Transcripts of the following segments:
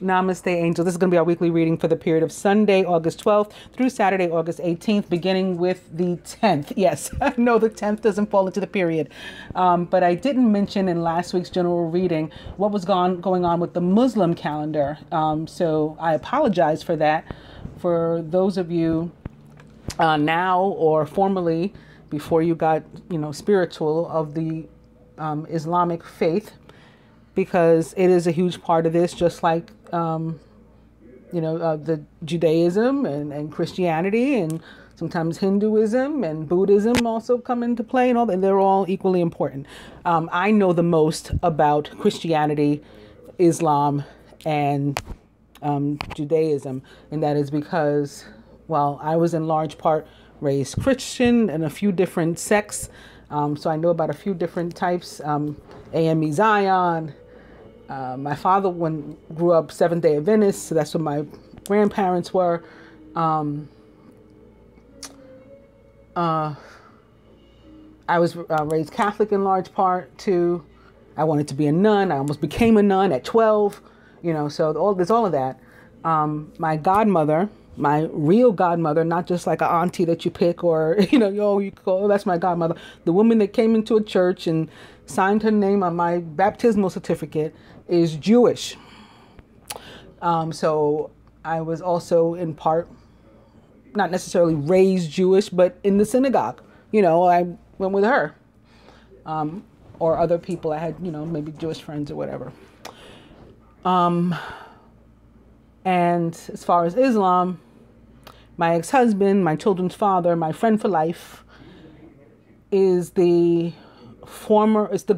Namaste, angels. This is going to be our weekly reading for the period of Sunday, August 12th through Saturday, August 18th, beginning with the 10th. Yes, I know the 10th doesn't fall into the period. But I didn't mention in last week's general reading what was going on with the Muslim calendar. So I apologize for that. For those of you now or formerly, before you got, spiritual of the Islamic faith, because it is a huge part of this, just like, the Judaism and Christianity, and sometimes Hinduism and Buddhism also come into play, and they're all equally important. I know the most about Christianity, Islam, and Judaism, and that is because, well, I was in large part raised Christian in a few different sects, so I know about a few different types. AME Zion. My father grew up Seventh-day Adventist, so that's what my grandparents were. I was raised Catholic in large part too. I wanted to be a nun. I almost became a nun at 12. So there's all of that. My godmother, my real godmother, not just like an auntie that you pick or, you call, that's my godmother. The woman that came into a church and signed her name on my baptismal certificate is Jewish. So I was also in part, not necessarily raised Jewish, but in the synagogue. I went with her. Or other people I had, maybe Jewish friends or whatever. And as far as Islam, my ex-husband, my children's father, my friend for life, is the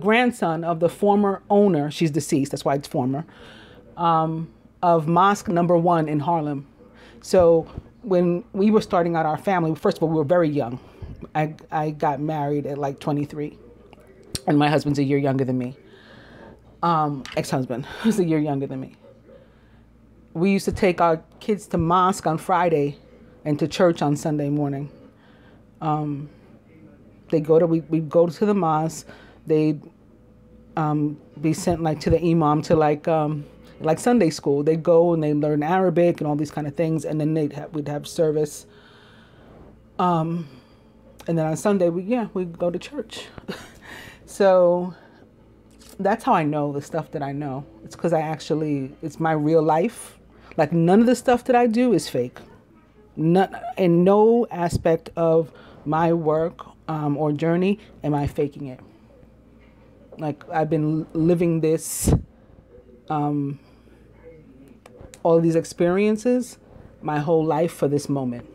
grandson of the former owner, she's deceased, that's why it's former, of Mosque Number 1 in Harlem. So when we were starting out our family, first of all, we were very young. I got married at like 23, and my husband's a year younger than me. Ex-husband was a year younger than me. We used to take our kids to mosque on Friday and to church on Sunday morning. We'd go to the mosque. They'd be sent to the imam to like Sunday school. They'd go and they'd learn Arabic and all these kind of things, and then we'd have service. And then on Sunday we'd go to church. So that's how I know the stuff that I know. It's because it's my real life. Like, none of the stuff that I do is fake. In no aspect of my work or journey am I faking it. Like, I've been living this, all these experiences, my whole life for this moment.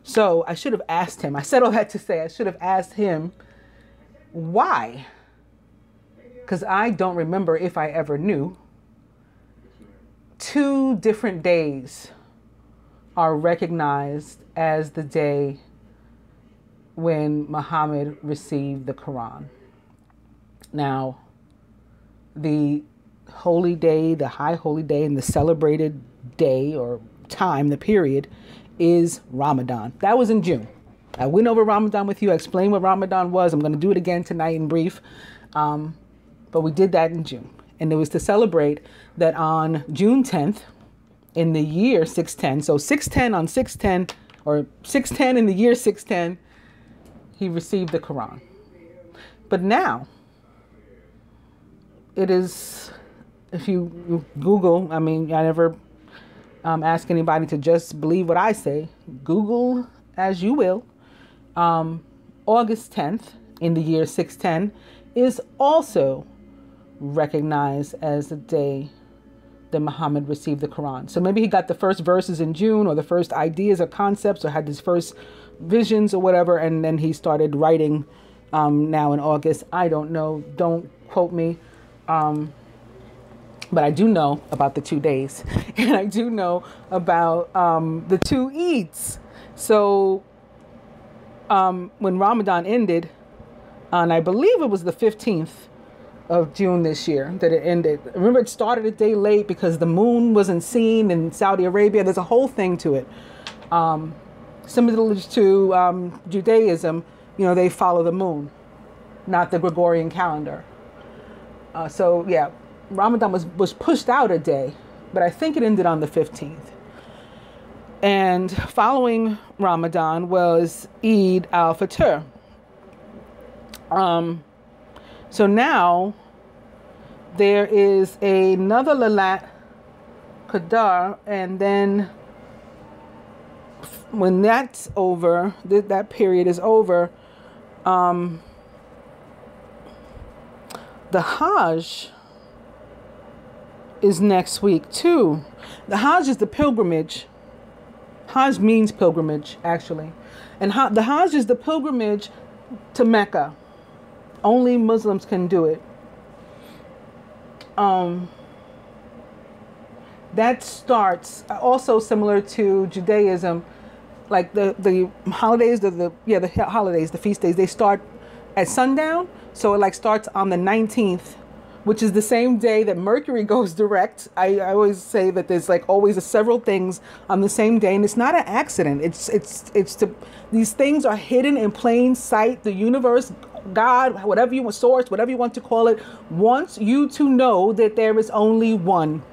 So I should have asked him. I said all that to say I should have asked him why. Because I don't remember if I ever knew. 2 different days are recognized as the day when Muhammad received the Quran. Now, the holy day, the high holy day, and the celebrated day or time, the period, is Ramadan. That was in June. I went over Ramadan with you. I explained what Ramadan was. I'm going to do it again tonight in brief. But we did that in June. And it was to celebrate that on June 10th, in the year 610, so 610 on 610, or 610 in the year 610, he received the Quran. But now, it is, if you Google, I never ask anybody to just believe what I say. Google as you will. August 10th in the year 610 is also recognized as the day that Muhammad received the Quran. So maybe he got the first verses in June, or the first ideas or concepts, or had his first visions or whatever, and then he started writing now in August. I don't know. Don't quote me. But I do know about the 2 days, and I do know about the 2 Eids. So when Ramadan ended, and I believe it was the 15th of June this year that it ended. Remember, it started a day late because the moon wasn't seen in Saudi Arabia. There's a whole thing to it. Similar to Judaism, they follow the moon, not the Gregorian calendar. So yeah, Ramadan was pushed out a day, but I think it ended on the 15th. And following Ramadan was Eid al-Fitr. So now there is another Laylat Qadr, and then when that's over, that period is over, the Hajj is next week too. The Hajj is the pilgrimage. Hajj means pilgrimage, actually. And the Hajj is the pilgrimage to Mecca. Only Muslims can do it. That starts also similar to Judaism, like the holidays, the holidays, the feast days, they start at sundown. So it like starts on the 19th, which is the same day that Mercury goes direct. I always say that there's like always several things on the same day, and it's not an accident. These things are hidden in plain sight. The universe, God, whatever you want, source, whatever you want to call it, wants you to know that there is only one.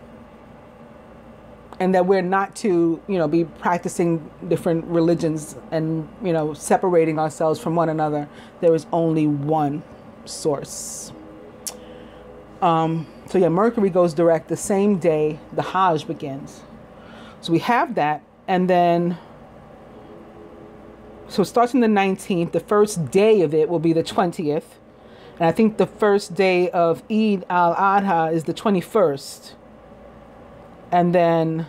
And that we're not to, be practicing different religions and, separating ourselves from one another. There is only one source. So yeah, Mercury goes direct the same day the Hajj begins. So we have that. And then, so it starts on the 19th. The first day of it will be the 20th. And I think the first day of Eid al-Adha is the 21st. And then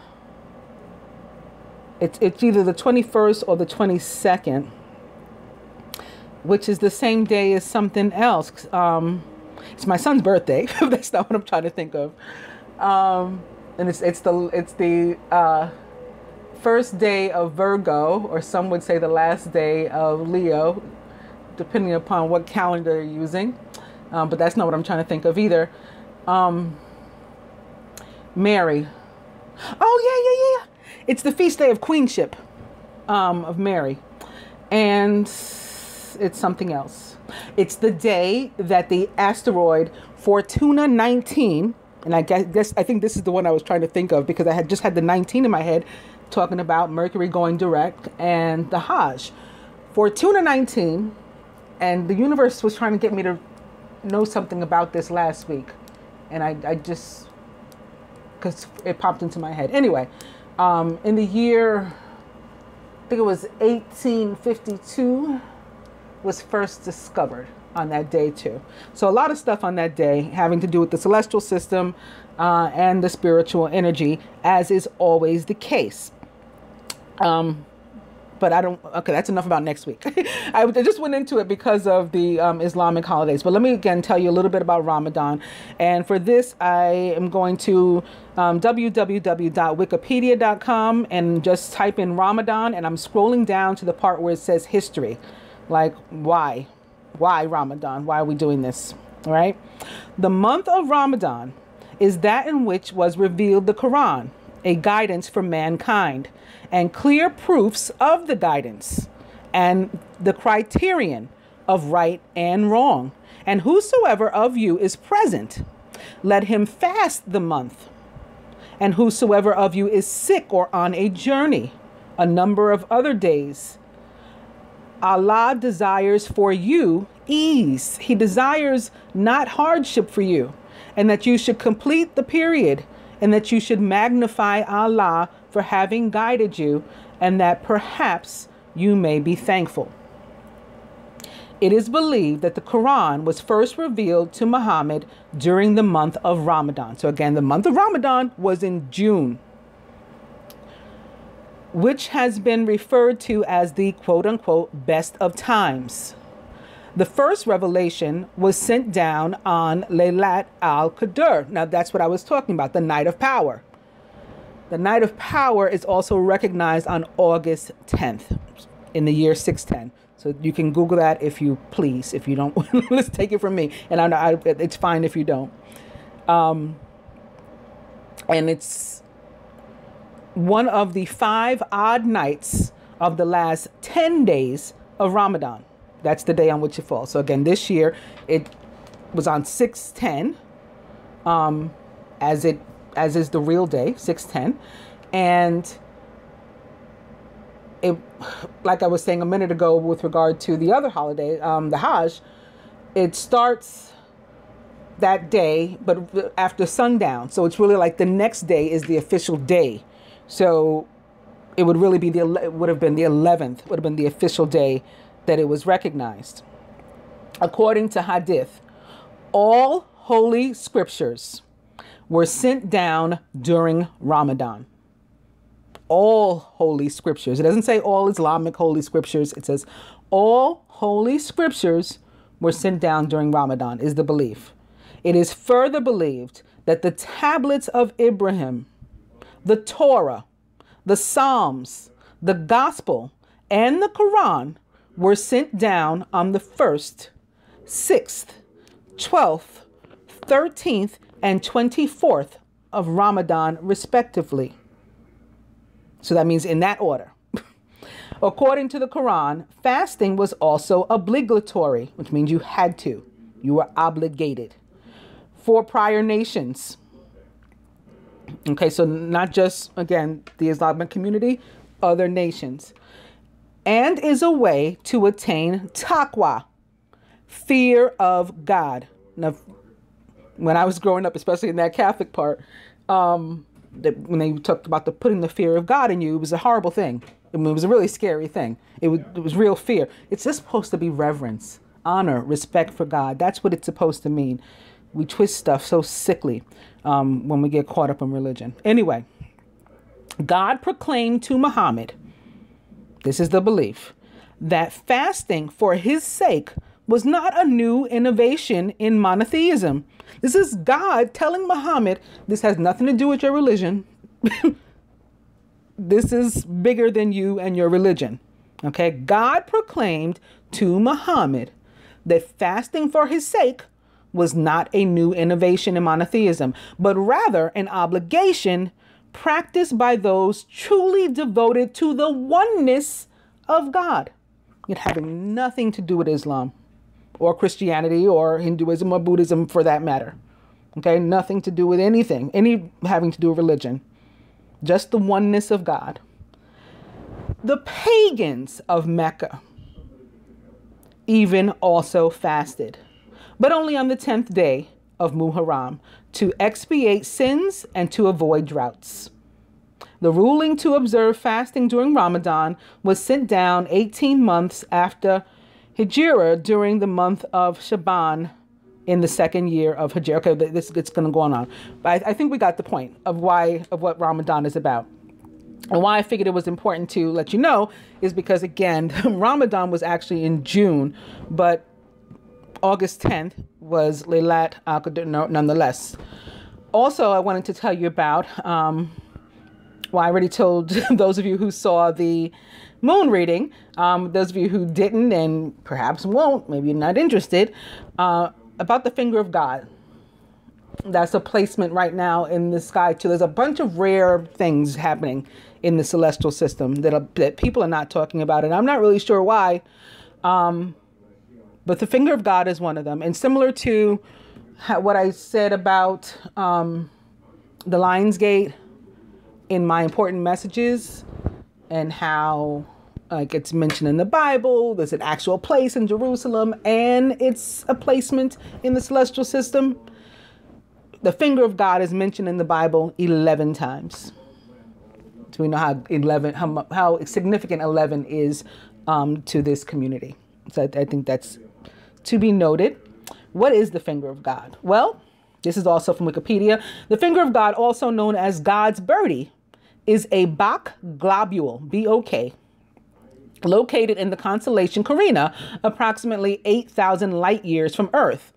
it's either the 21st or the 22nd, which is the same day as something else. It's my son's birthday. That's not what I'm trying to think of. And it's the first day of Virgo, or some would say the last day of Leo, depending upon what calendar you're using. But that's not what I'm trying to think of either. Mary. Oh, yeah. It's the feast day of queenship of Mary. And it's something else. It's the day that the asteroid Fortuna 19, and I think this is the one I was trying to think of because I had just had the 19 in my head talking about Mercury going direct and the Hajj. Fortuna 19, and the universe was trying to get me to know something about this last week. And I just, because it popped into my head. Anyway, in the year, I think it was 1852, was first discovered on that day too. So a lot of stuff on that day having to do with the celestial system and the spiritual energy, as is always the case. But okay, that's enough about next week. I just went into it because of the Islamic holidays. But let me again tell you a little bit about Ramadan. And for this, I am going to www.wikipedia.com and just type in Ramadan. And I'm scrolling down to the part where it says history. Like, why? Why Ramadan? Why are we doing this? All right. The month of Ramadan is that in which was revealed the Quran, a guidance for mankind, and clear proofs of the guidance and the criterion of right and wrong. And whosoever of you is present, let him fast the month. And whosoever of you is sick or on a journey, a number of other days. Allah desires for you ease. He desires not hardship for you, and that you should complete the period, and that you should magnify Allah for having guided you, and that perhaps you may be thankful. It is believed that the Quran was first revealed to Muhammad during the month of Ramadan. So again, the month of Ramadan was in June, which has been referred to as the quote-unquote best of times. The first revelation was sent down on Laylat al-Qadr. Now that's what I was talking about, the night of power. The night of power is also recognized on August 10th in the year 610. So you can Google that if you please. If you don't, let's take it from me. And it's fine if you don't. And it's one of the 5 odd nights of the last 10 days of Ramadan. That's the day on which it falls. So again, this year it was on 610. as is the real day, 610. And it, like I was saying a minute ago with regard to the other holiday, the Hajj, it starts that day, but after sundown. So it's really like the next day is the official day. So it would really be it would have been the 11th, would have been the official day that it was recognized. According to Hadith, all holy scriptures were sent down during Ramadan. All holy scriptures. It doesn't say all Islamic holy scriptures. It says all holy scriptures were sent down during Ramadan, is the belief. It is further believed that the tablets of Ibrahim, the Torah, the Psalms, the Gospel, and the Quran were sent down on the 1st, 6th, 12th, 13th, and 24th of Ramadan, respectively. So that means in that order. According to the Quran, fasting was also obligatory, which means you had to. You were obligated for prior nations. Okay, so not just, again, the Islamic community, other nations. And is a way to attain taqwa, fear of God. Now, when I was growing up, especially in that Catholic part, when they talked about putting the fear of God in you, it was a horrible thing. I mean, it was a really scary thing. It was real fear. It's just supposed to be reverence, honor, respect for God. That's what it's supposed to mean. We twist stuff so sickly when we get caught up in religion. Anyway, God proclaimed to Muhammad, this is the belief, that fasting for his sake was not a new innovation in monotheism. This is God telling Muhammad, this has nothing to do with your religion. This is bigger than you and your religion. Okay, God proclaimed to Muhammad that fasting for his sake was not a new innovation in monotheism, but rather an obligation practiced by those truly devoted to the oneness of God. It having nothing to do with Islam or Christianity or Hinduism or Buddhism for that matter. Okay, nothing to do with anything, any having to do with religion. Just the oneness of God. The pagans of Mecca even also fasted, but only on the 10th day of Muharram, to expiate sins and to avoid droughts. The ruling to observe fasting during Ramadan was sent down 18 months after Hijrah during the month of Shaban in the 2nd year of Hijrah. Okay, this is going to go on. But I think we got the point of what Ramadan is about. And why I figured it was important to let you know is because, again, Ramadan was actually in June, but August 10th was Laylat al-Qadr nonetheless. Also, I wanted to tell you about, well, I already told those of you who saw the moon reading, those of you who didn't and perhaps won't, maybe you're not interested, about the finger of God. That's a placement right now in the sky too. There's a bunch of rare things happening in the celestial system that people are not talking about, and I'm not really sure why. But the finger of God is one of them. And similar to what I said about the lionsgate in my important messages, and how it's mentioned in the Bible, there's an actual place in Jerusalem, and it's a placement in the celestial system. The finger of God is mentioned in the Bible 11 times. So we know how significant 11 is to this community. So I think that's to be noted. What is the finger of God? Well, this is also from Wikipedia. The finger of God, also known as God's birdie, is a Bok globule, B-O-K, located in the constellation Carina, approximately 8,000 light years from Earth.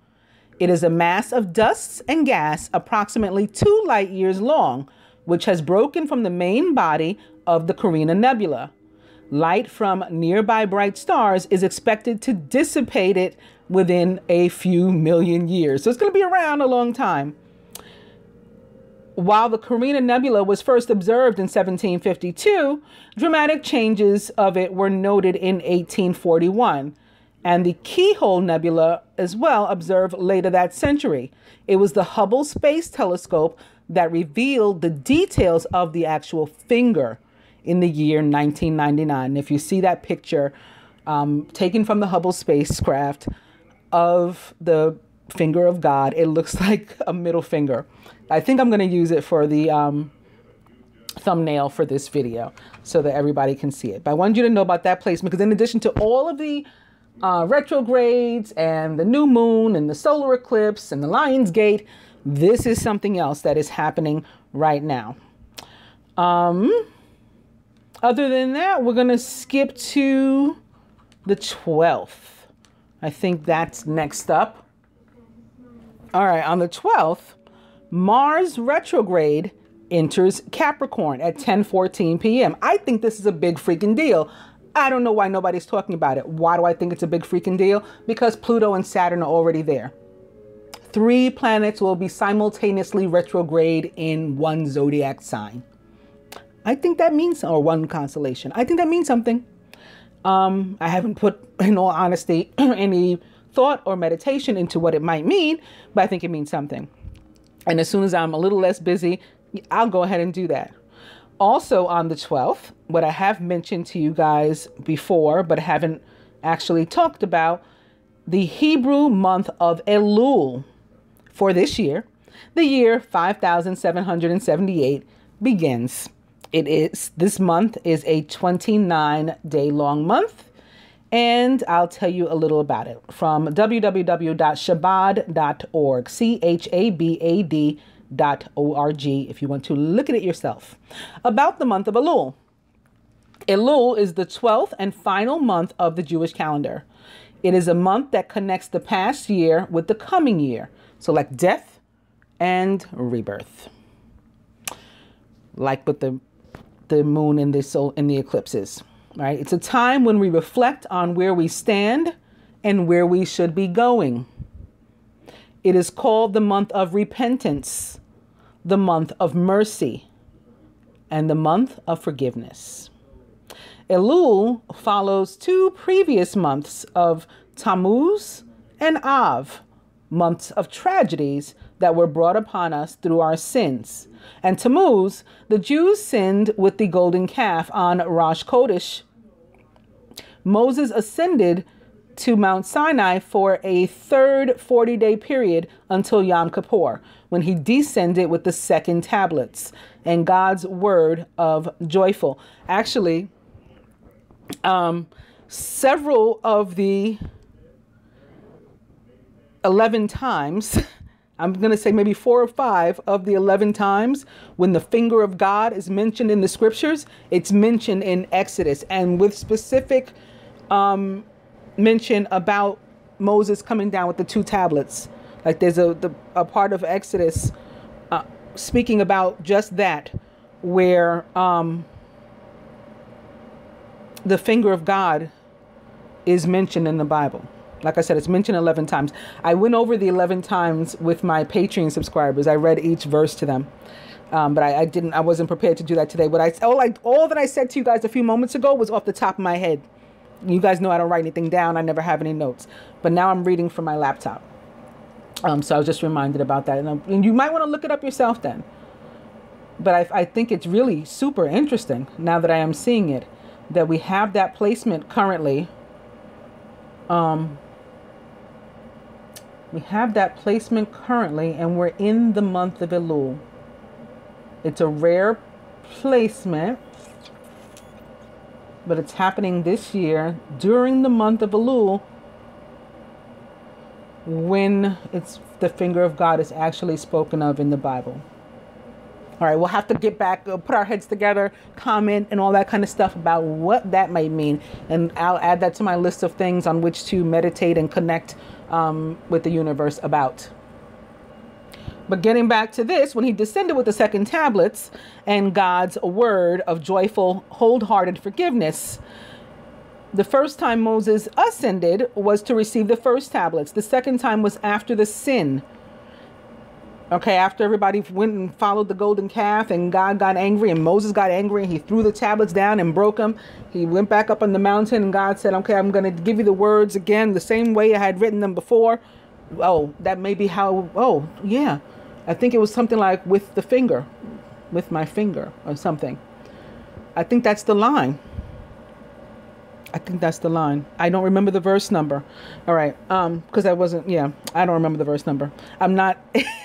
It is a mass of dust and gas approximately 2 light years long, which has broken from the main body of the Carina Nebula. Light from nearby bright stars is expected to dissipate it within a few million years. So it's going to be around a long time. While the Carina Nebula was first observed in 1752, dramatic changes of it were noted in 1841. and the Keyhole Nebula as well, observed later that century. It was the Hubble Space Telescope that revealed the details of the actual finger in the year 1999. If you see that picture taken from the Hubble spacecraft of the finger of God, it looks like a middle finger. I think I'm going to use it for the thumbnail for this video so that everybody can see it. But I wanted you to know about that placement, because in addition to all of the retrogrades and the new moon and the solar eclipse and the lionsgate, this is something else that is happening right now. Other than that, we're going to skip to the 12th. I think that's next up. All right, on the 12th, Mars retrograde enters Capricorn at 10:14 p.m. I think this is a big freaking deal. I don't know why nobody's talking about it. Why do I think it's a big freaking deal? Because Pluto and Saturn are already there. 3 planets will be simultaneously retrograde in one zodiac sign. I think that means, or one constellation. I think that means something. I haven't put, in all honesty, any thought or meditation into what it might mean, but I think it means something. And as soon as I'm a little less busy, I'll go ahead and do that. Also on the 12th, what I have mentioned to you guys before, but haven't actually talked about, the Hebrew month of Elul for this year, the year 5778 begins. This month is a 29-day long month, and I'll tell you a little about it from www.chabad.org, CHABAD.org, if you want to look at it yourself. About the month of Elul. Elul is the 12th and final month of the Jewish calendar. It is a month that connects the past year with the coming year. So like death and rebirth. Like with the moon and the eclipses, right? It's a time when we reflect on where we stand and where we should be going. It is called the month of repentance, the month of mercy, and the month of forgiveness. Elul follows 2 previous months of Tammuz and Av, months of tragedies that were brought upon us through our sins. And Tammuz, the Jews sinned with the golden calf on Rosh Chodesh. Moses ascended to Mount Sinai for a third 40-day period until Yom Kippur, when he descended with the second tablets and God's word of joyful. Actually, several of the 11 times, I'm going to say maybe 4 or 5 of the 11 times when the finger of God is mentioned in the scriptures, it's mentioned in Exodus, and with specific mention about Moses coming down with the 2 tablets. Like there's a part of Exodus speaking about just that, where the finger of God is mentioned in the Bible. Like I said, it's mentioned 11 times. I went over the 11 times with my Patreon subscribers. I read each verse to them. But I wasn't prepared to do that today. But all that I said to you guys a few moments ago was off the top of my head. You guys know I don't write anything down. I never have any notes. But now I'm reading from my laptop. So I was just reminded about that. And you might want to look it up yourself then. But I think it's really super interesting now that I am seeing it, that we have that placement currently. We have that placement currently, and we're in the month of Elul. It's a rare placement, but it's happening this year during the month of Elul, when the finger of God is actually spoken of in the Bible. All right, we'll have to get back, put our heads together, comment, and all that kind of stuff about what that might mean. And I'll add that to my list of things on which to meditate and connect with the universe about. But getting back to this, when he descended with the second tablets and God's word of joyful, wholehearted forgiveness, the first time Moses ascended was to receive the first tablets. The second time was after the sin. Okay, after everybody went and followed the golden calf and God got angry and Moses got angry and he threw the tablets down and broke them, he went back up on the mountain and God said, okay, I'm going to give you the words again the same way I had written them before. Oh, that may be how, oh, yeah. I think it was something like with the finger, with my finger or something. I think that's the line. I think that's the line. I don't remember the verse number. All right. Because I wasn't, yeah, I don't remember the verse number. I'm not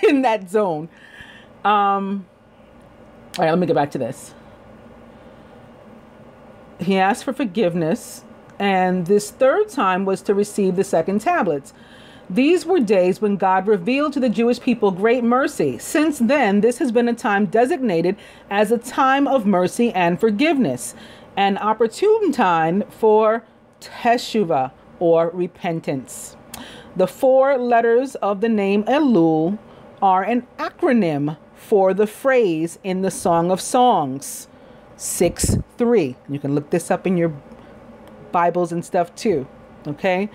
in that zone. All right, let me get back to this. He asked for forgiveness, and this third time was to receive the second tablets. These were days when God revealed to the Jewish people great mercy. Since then, this has been a time designated as a time of mercy and forgiveness, an opportune time for teshuvah, or repentance. The 4 letters of the name Elul are an acronym for the phrase in the Song of Songs 6:3. You can look this up in your Bibles and stuff too. Okay.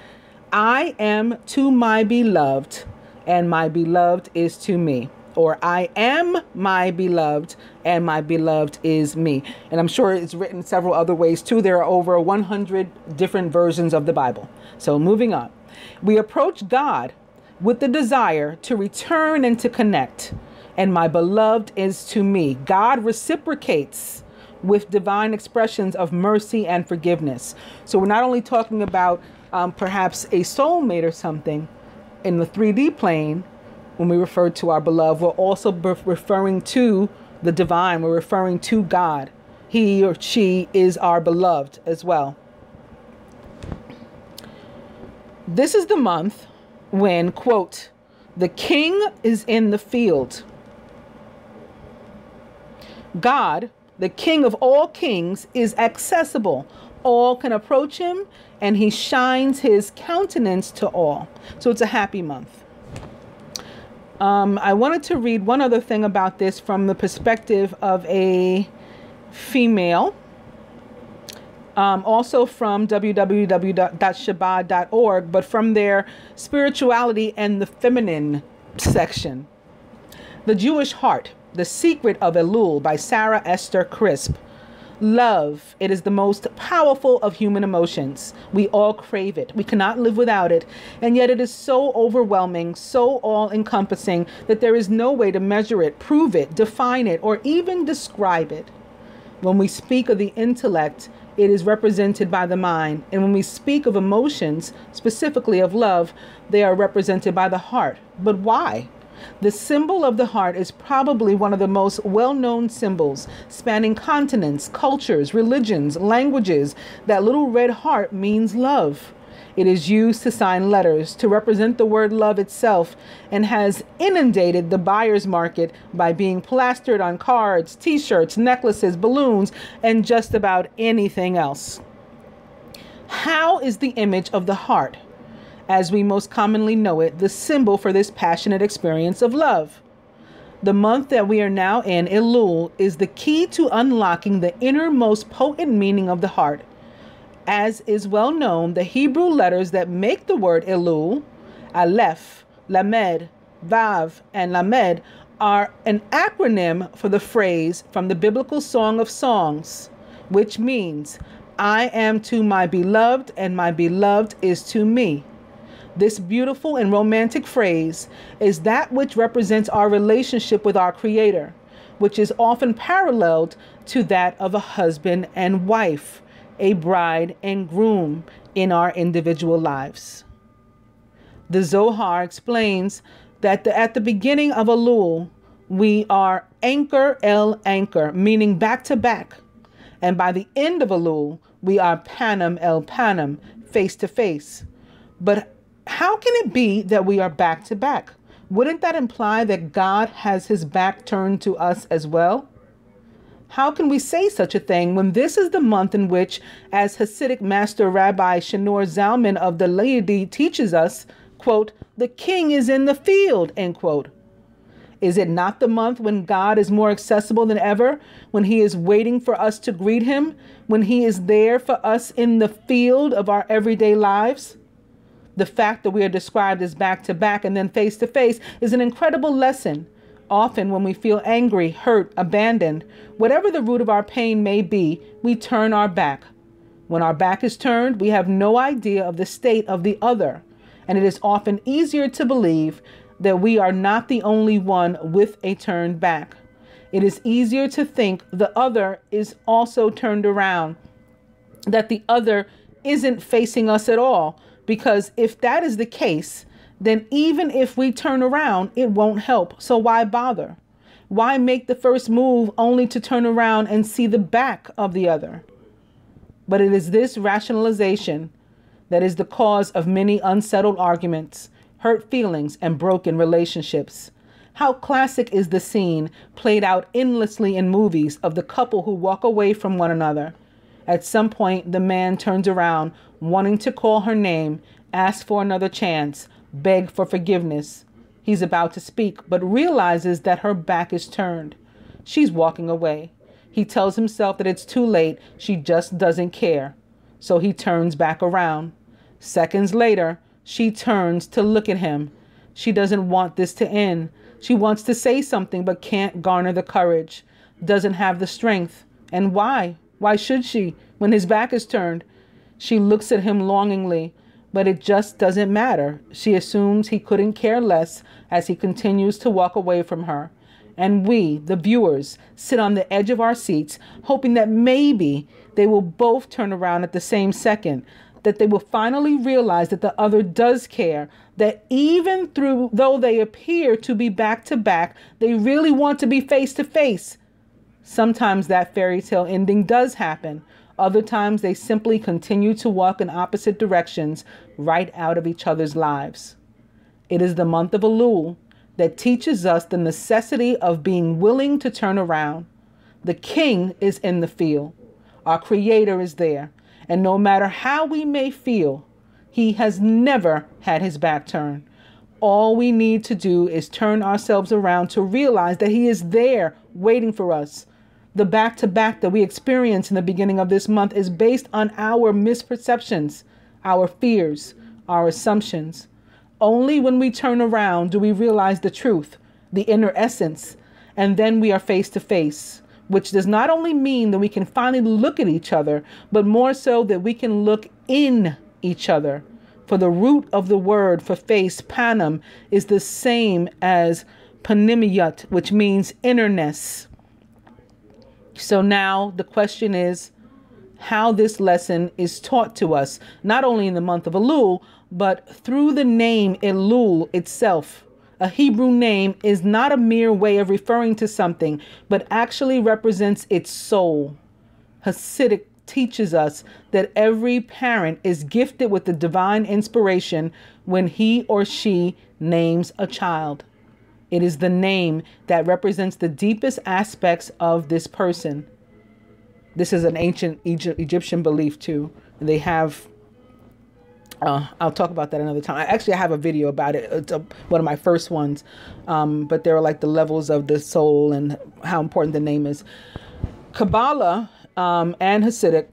I am to my beloved, and my beloved is to me. Or I am my beloved, and my beloved is me. And I'm sure it's written several other ways too. There are over 100 different versions of the Bible. So moving on. We approach God with the desire to return and to connect. And my beloved is to me. God reciprocates with divine expressions of mercy and forgiveness. So we're not only talking about perhaps a soulmate or something in the 3D plane. When we refer to our beloved, we're also referring to the divine. We're referring to God. He or she is our beloved as well. This is the month when, quote, the king is in the field. God, the king of all kings, is accessible. All can approach him, and he shines his countenance to all. So it's a happy month. I wanted to read one other thing about this from the perspective of a female. Also from www.shabbat.org, but from their spirituality and the feminine section. The Jewish Heart, The Secret of Elul by Sarah Esther Crisp. Love, it is the most powerful of human emotions. We all crave it. We cannot live without it. And yet it is so overwhelming, so all-encompassing that there is no way to measure it, prove it, define it, or even describe it. When we speak of the intellect, it is represented by the mind. And when we speak of emotions, specifically of love, they are represented by the heart. But why? The symbol of the heart is probably one of the most well-known symbols, spanning continents, cultures, religions, languages. That little red heart means love. It is used to sign letters, to represent the word love itself, and has inundated the buyer's market by being plastered on cards, t-shirts, necklaces, balloons, and just about anything else. How is the image of the heart, as we most commonly know it, the symbol for this passionate experience of love? The month that we are now in, Elul, is the key to unlocking the innermost potent meaning of the heart. As is well known, the Hebrew letters that make the word Elul, Aleph, Lamed, Vav, and Lamed, are an acronym for the phrase from the biblical Song of Songs, which means, I am to my beloved, and my beloved is to me. This beautiful and romantic phrase is that which represents our relationship with our Creator, which is often paralleled to that of a husband and wife, a bride and groom in our individual lives. The Zohar explains that at the beginning of Elul, we are anchor el anchor, meaning back to back. And by the end of Elul, we are panim el panim, face to face. But how can it be that we are back to back? Wouldn't that imply that God has his back turned to us as well? How can we say such a thing when this is the month in which, as Hasidic Master Rabbi Shneur Zalman of the Laity teaches us, quote, the king is in the field, end quote. Is it not the month when God is more accessible than ever, when he is waiting for us to greet him, when he is there for us in the field of our everyday lives? The fact that we are described as back to back and then face to face is an incredible lesson. Often when we feel angry, hurt, abandoned, whatever the root of our pain may be, we turn our back. When our back is turned, we have no idea of the state of the other, and it is often easier to believe that we are not the only one with a turned back. It is easier to think the other is also turned around, that the other isn't facing us at all, because if that is the case, then even if we turn around, it won't help. So why bother? Why make the first move only to turn around and see the back of the other? But it is this rationalization that is the cause of many unsettled arguments, hurt feelings, and broken relationships. How classic is the scene played out endlessly in movies of the couple who walk away from one another. At some point, the man turns around, wanting to call her name, ask for another chance, beg for forgiveness. He's about to speak, but realizes that her back is turned. She's walking away. He tells himself that it's too late. She just doesn't care. So he turns back around. Seconds later, she turns to look at him. She doesn't want this to end. She wants to say something, but can't garner the courage. Doesn't have the strength. And why? Why should she, when his back is turned? She looks at him longingly, but it just doesn't matter. She assumes he couldn't care less as he continues to walk away from her. And we, the viewers, sit on the edge of our seats, hoping that maybe they will both turn around at the same second, that they will finally realize that the other does care, that even though they appear to be back to back, they really want to be face to face. Sometimes that fairy tale ending does happen. Other times they simply continue to walk in opposite directions right out of each other's lives. It is the month of Elul that teaches us the necessity of being willing to turn around. The King is in the field. Our Creator is there. And no matter how we may feel, He has never had His back turned. All we need to do is turn ourselves around to realize that He is there waiting for us. The back-to-back that we experience in the beginning of this month is based on our misperceptions, our fears, our assumptions. Only when we turn around do we realize the truth, the inner essence, and then we are face to face, which does not only mean that we can finally look at each other, but more so that we can look in each other. For the root of the word for face, panem, is the same as panimiyut, which means innerness. So now the question is how this lesson is taught to us, not only in the month of Elul, but through the name Elul itself. A Hebrew name is not a mere way of referring to something, but actually represents its soul. Hasidic teaches us that every parent is gifted with the divine inspiration when he or she names a child. It is the name that represents the deepest aspects of this person. This is an ancient Egyptian belief too. They have, I'll talk about that another time. I have a video about it. It's one of my first ones. But there are like the levels of the soul and how important the name is. Kabbalah and Hasidic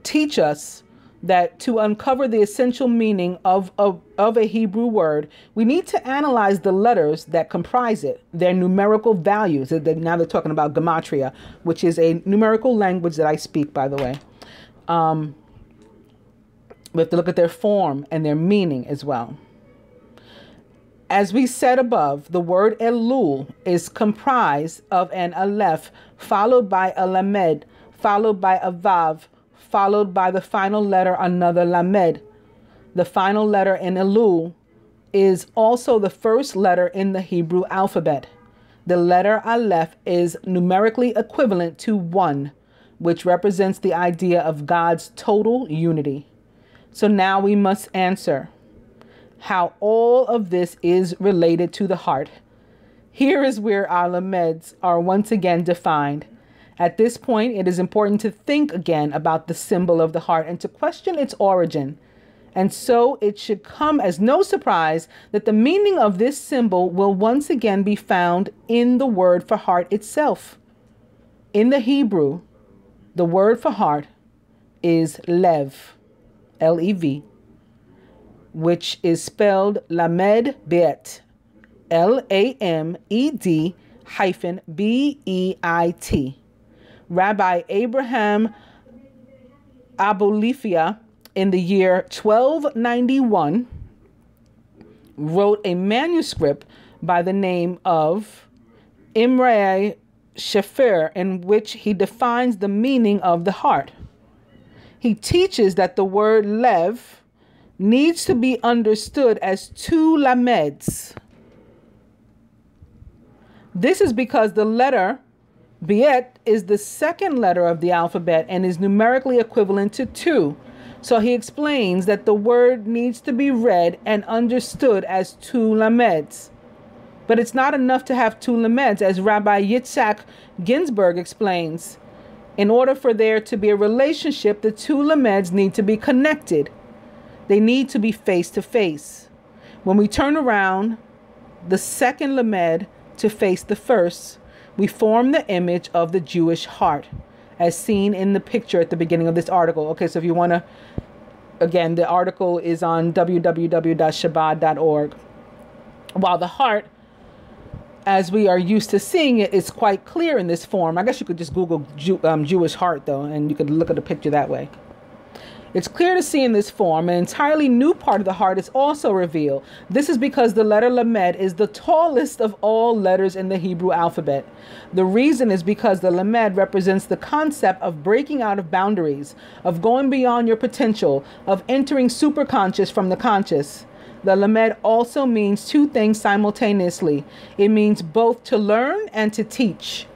teach us that to uncover the essential meaning of a Hebrew word, we need to analyze the letters that comprise it, their numerical values. Now they're talking about gematria, which is a numerical language that I speak, by the way. We have to look at their form and their meaning as well. As we said above, the word Elul is comprised of an Aleph, followed by a Lamed, followed by a Vav, followed by the final letter, another Lamed. The final letter in Elul is also the first letter in the Hebrew alphabet. The letter Aleph is numerically equivalent to 1, which represents the idea of God's total unity. So now we must answer how all of this is related to the heart. Here is where our Lameds are once again defined. At this point, it is important to think again about the symbol of the heart and to question its origin. And so it should come as no surprise that the meaning of this symbol will once again be found in the word for heart itself. In the Hebrew, the word for heart is lev, L-E-V, which is spelled Lamed Bet, L-A-M-E-D, Rabbi Abraham Abulafia, in the year 1291, wrote a manuscript by the name of Imre Shefer, in which he defines the meaning of the heart. He teaches that the word lev needs to be understood as two lameds. This is because the letter bet is the second letter of the alphabet and is numerically equivalent to 2. So he explains that the word needs to be read and understood as two lameds. But it's not enough to have two lameds, as Rabbi Yitzhak Ginsburg explains. In order for there to be a relationship, the two lameds need to be connected. They need to be face to face. When we turn around the second lamed to face the first, we form the image of the Jewish heart, as seen in the picture at the beginning of this article. Okay, so if you want to, again, the article is on www.shabbat.org. While the heart, as we are used to seeing it, is quite clear in this form. I guess you could just Google Jewish heart, though, and you could look at the picture that way. It's clear to see in this form. An entirely new part of the heart is also revealed. This is because the letter Lamed is the tallest of all letters in the Hebrew alphabet. The reason is because the Lamed represents the concept of breaking out of boundaries, of going beyond your potential, of entering superconscious from the conscious. The Lamed also means two things simultaneously. It means both to learn and to teach,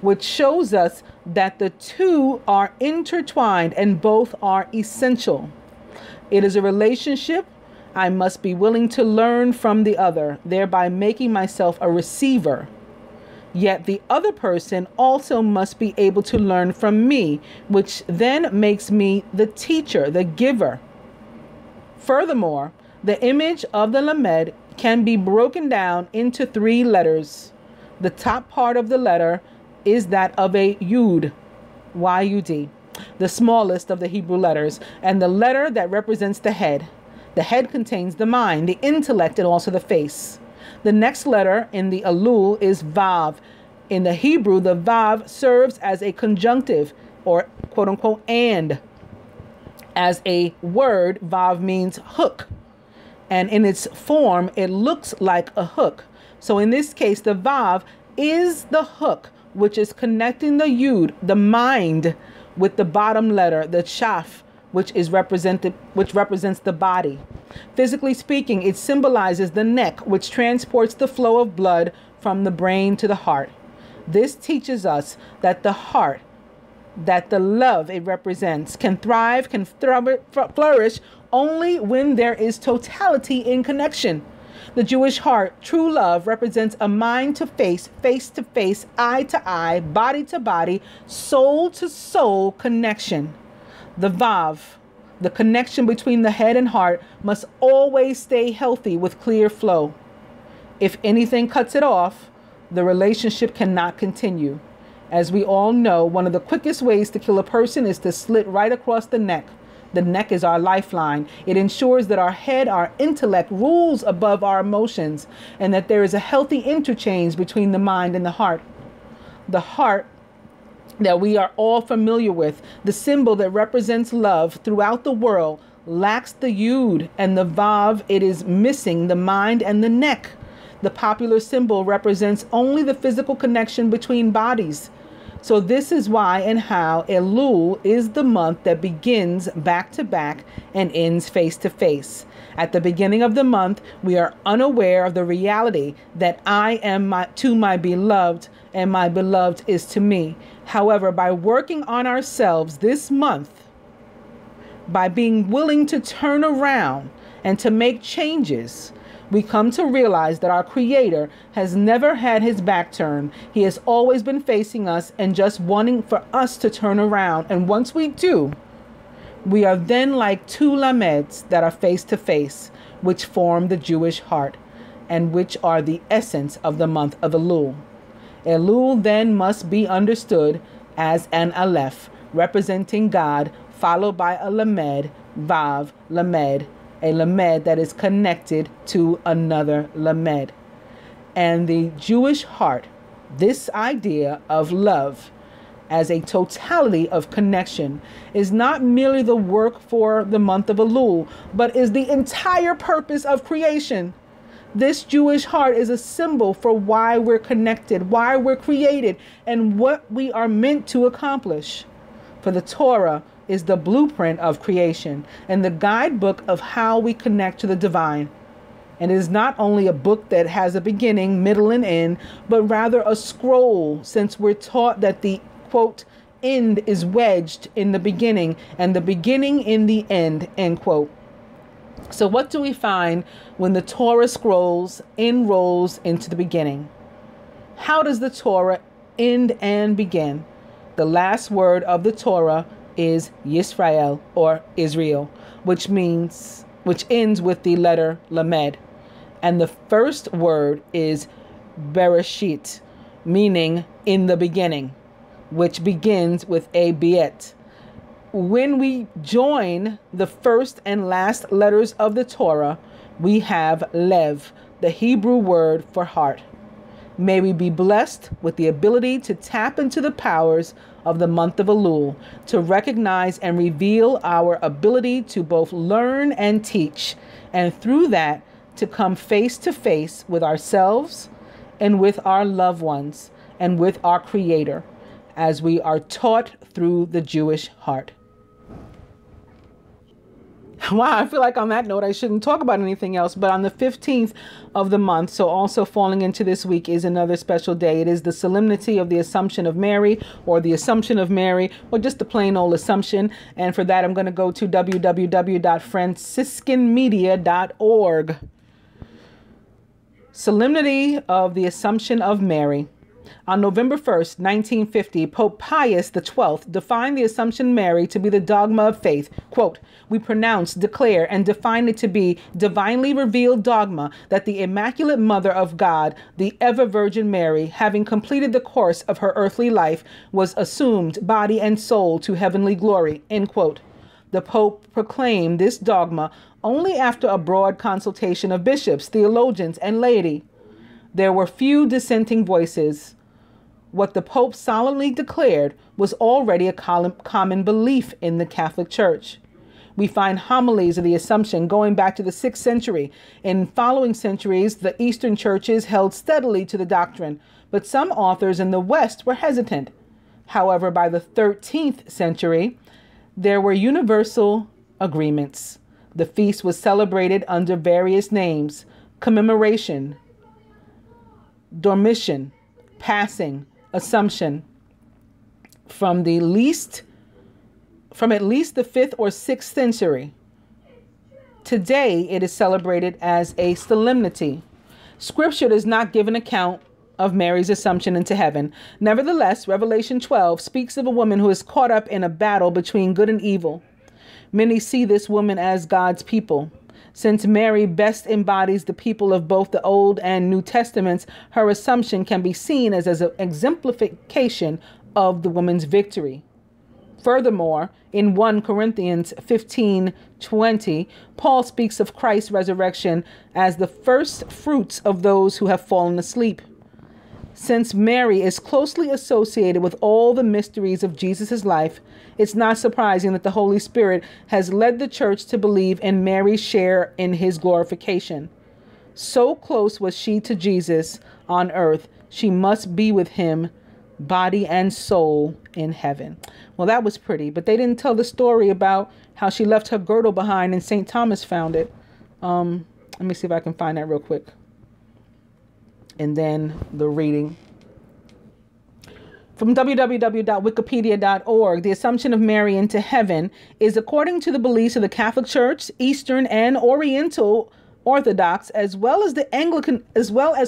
which shows us that the two are intertwined and both are essential. It is a relationship. I must be willing to learn from the other, thereby making myself a receiver. Yet the other person also must be able to learn from me, which then makes me the teacher, the giver. Furthermore, the image of the Lamed can be broken down into 3 letters. The top part of the letter is that of a Yud, Y-U-D, the smallest of the Hebrew letters, and the letter that represents the head. The head contains the mind, the intellect, and also the face. The next letter in the Elul is Vav. In the Hebrew, the Vav serves as a conjunctive, or quote-unquote and. As a word, Vav means hook. And in its form, it looks like a hook. So in this case, the Vav is the hook, which is connecting the Yud, the mind, with the bottom letter, the Chaf, which represents the body. Physically speaking, it symbolizes the neck, which transports the flow of blood from the brain to the heart. This teaches us that the heart, that the love it represents, can thrive, can flourish only when there is totality in connection. The Jewish heart, true love, represents a mind to face to face, eye to eye, body to body, soul to soul connection. The Vav, the connection between the head and heart, must always stay healthy with clear flow. If anything cuts it off, the relationship cannot continue. As we all know, one of the quickest ways to kill a person is to slit right across the neck. The neck is our lifeline. It ensures that our head, our intellect, rules above our emotions, and that there is a healthy interchange between the mind and the heart. The heart that we are all familiar with, the symbol that represents love throughout the world, lacks the Yud and the Vav. It is missing the mind and the neck. The popular symbol represents only the physical connection between bodies. So this is why and how Elul is the month that begins back to back and ends face to face. At the beginning of the month, we are unaware of the reality that I am to my beloved and my beloved is to me. However, by working on ourselves this month, by being willing to turn around and to make changes, we come to realize that our Creator has never had his back turned. He has always been facing us and just wanting for us to turn around. And once we do, we are then like 2 lameds that are face to face, which form the Jewish heart and which are the essence of the month of Elul. Elul then must be understood as an Aleph, representing God, followed by a Lamed, Vav, Lamed, a Lamed that is connected to another Lamed. And the Jewish heart This idea of love as a totality of connection is not merely the work for the month of Elul, but is the entire purpose of creation. This Jewish heart is a symbol for why we're connected, why we're created, and what we are meant to accomplish. For the Torah is the blueprint of creation and the guidebook of how we connect to the divine. And it is not only a book that has a beginning, middle, and end, but rather a scroll, since we're taught that the, quote, end is wedged in the beginning and the beginning in the end, end quote. So what do we find when the Torah scrolls enrolls into the beginning? How does the Torah end and begin? The last word of the Torah is Yisrael, or Israel, which ends with the letter Lamed. And the first word is Bereshit, meaning in the beginning, which begins with a biet. When we join the first and last letters of the Torah, we have Lev, the Hebrew word for heart. May we be blessed with the ability to tap into the powers of the month of Elul, to recognize and reveal our ability to both learn and teach, and through that, to come face to face with ourselves and with our loved ones and with our Creator, as we are taught through the Jewish heart. Wow, I feel like on that note, I shouldn't talk about anything else. But on the 15th of the month, so also falling into this week, is another special day. It is the solemnity of the Assumption of Mary, or the Assumption of Mary, or just the plain old Assumption. And for that, I'm going to go to www.franciscanmedia.org. Solemnity of the Assumption of Mary. On November 1st, 1950, Pope Pius XII defined the Assumption of Mary to be the dogma of faith. Quote, "We pronounce, declare, and define it to be divinely revealed dogma that the Immaculate Mother of God, the ever Virgin Mary, having completed the course of her earthly life, was assumed, body and soul, to heavenly glory." End quote. The Pope proclaimed this dogma only after a broad consultation of bishops, theologians, and laity. There were few dissenting voices. What the Pope solemnly declared was already a common belief in the Catholic Church. We find homilies of the Assumption going back to the 6th century. In following centuries, the Eastern churches held steadily to the doctrine, but some authors in the West were hesitant. However, by the 13th century, there were universal agreements. The feast was celebrated under various names: commemoration, dormition, passing, Assumption. From at least the 5th or 6th century. Today, it is celebrated as a solemnity. Scripture does not give an account of Mary's Assumption into heaven. Nevertheless, Revelation 12 speaks of a woman who is caught up in a battle between good and evil. Many see this woman as God's people. Since Mary best embodies the people of both the Old and New Testaments, her Assumption can be seen as an exemplification of the woman's victory. Furthermore, in 1 Corinthians 15:20, Paul speaks of Christ's resurrection as the first fruits of those who have fallen asleep. Since Mary is closely associated with all the mysteries of Jesus' life, it's not surprising that the Holy Spirit has led the church to believe in Mary's share in his glorification. So close was she to Jesus on earth, she must be with him, body and soul, in heaven. Well, that was pretty, but they didn't tell the story about how she left her girdle behind and St. Thomas found it. Let me see if I can find that real quick. And then the reading. From www.wikipedia.org, the Assumption of Mary into heaven is, according to the beliefs of the Catholic Church, Eastern and Oriental Orthodox, as well as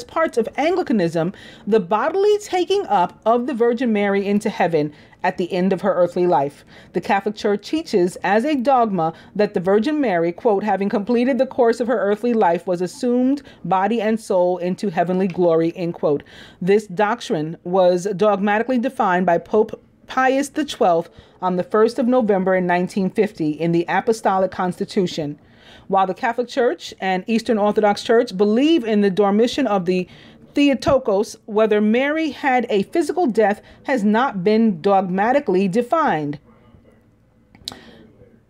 parts of Anglicanism, the bodily taking up of the Virgin Mary into heaven at the end of her earthly life. The Catholic Church teaches as a dogma that the Virgin Mary, quote, having completed the course of her earthly life, was assumed body and soul into heavenly glory, end quote. This doctrine was dogmatically defined by Pope Pius XII on the 1st of November in 1950 in the Apostolic Constitution. While the Catholic Church and Eastern Orthodox Church believe in the dormition of the Theotokos, whether Mary had a physical death has not been dogmatically defined.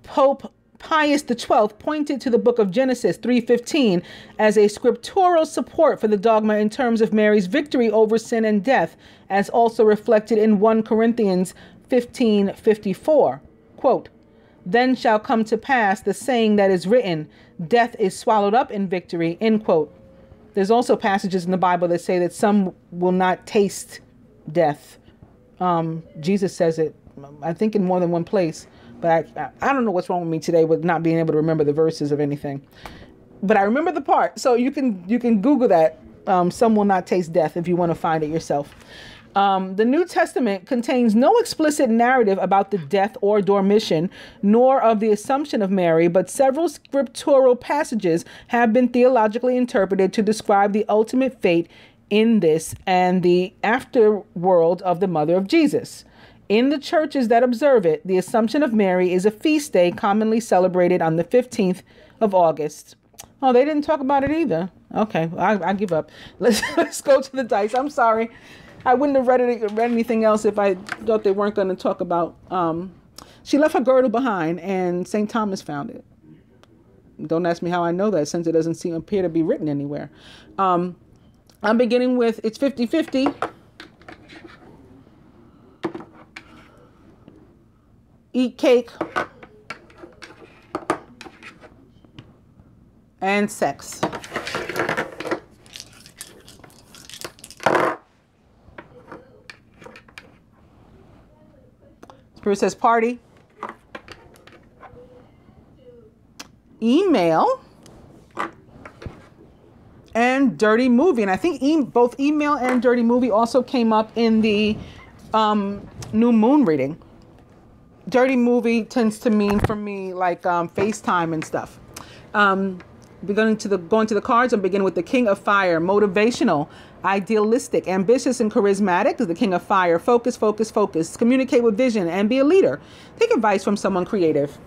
Pope Pius XII pointed to the book of Genesis 3:15 as a scriptural support for the dogma in terms of Mary's victory over sin and death, as also reflected in 1 Corinthians 15:54. Quote, "Then shall come to pass the saying that is written, death is swallowed up in victory," end quote. There's also passages in the Bible that say that some will not taste death. Jesus says it, I think, in more than one place. But I don't know what's wrong with me today with not being able to remember the verses of anything. But I remember the part. So you can Google that. Some will not taste death if you want to find it yourself. The New Testament contains no explicit narrative about the death or dormition, nor of the Assumption of Mary, but several scriptural passages have been theologically interpreted to describe the ultimate fate in this and the afterworld of the mother of Jesus. In the churches that observe it, the Assumption of Mary is a feast day commonly celebrated on the 15th of August. Oh, they didn't talk about it either. Okay, I give up. Let's go to the dice. I'm sorry. I wouldn't have read anything else if I thought they weren't going to talk about. She left her girdle behind, and St. Thomas found it. Don't ask me how I know that, since it doesn't appear to be written anywhere. I'm beginning with, it's 50-50. Eat cake and sex. Spirit says party. Email. And dirty movie. And I think both email and dirty movie also came up in the new moon reading. Dirty movie tends to mean for me like FaceTime and stuff. Going to the cards, I'm beginning with the King of Fire. Motivational, idealistic, ambitious, and charismatic is the King of Fire. Focus, focus, focus. Communicate with vision and be a leader. Take advice from someone creative.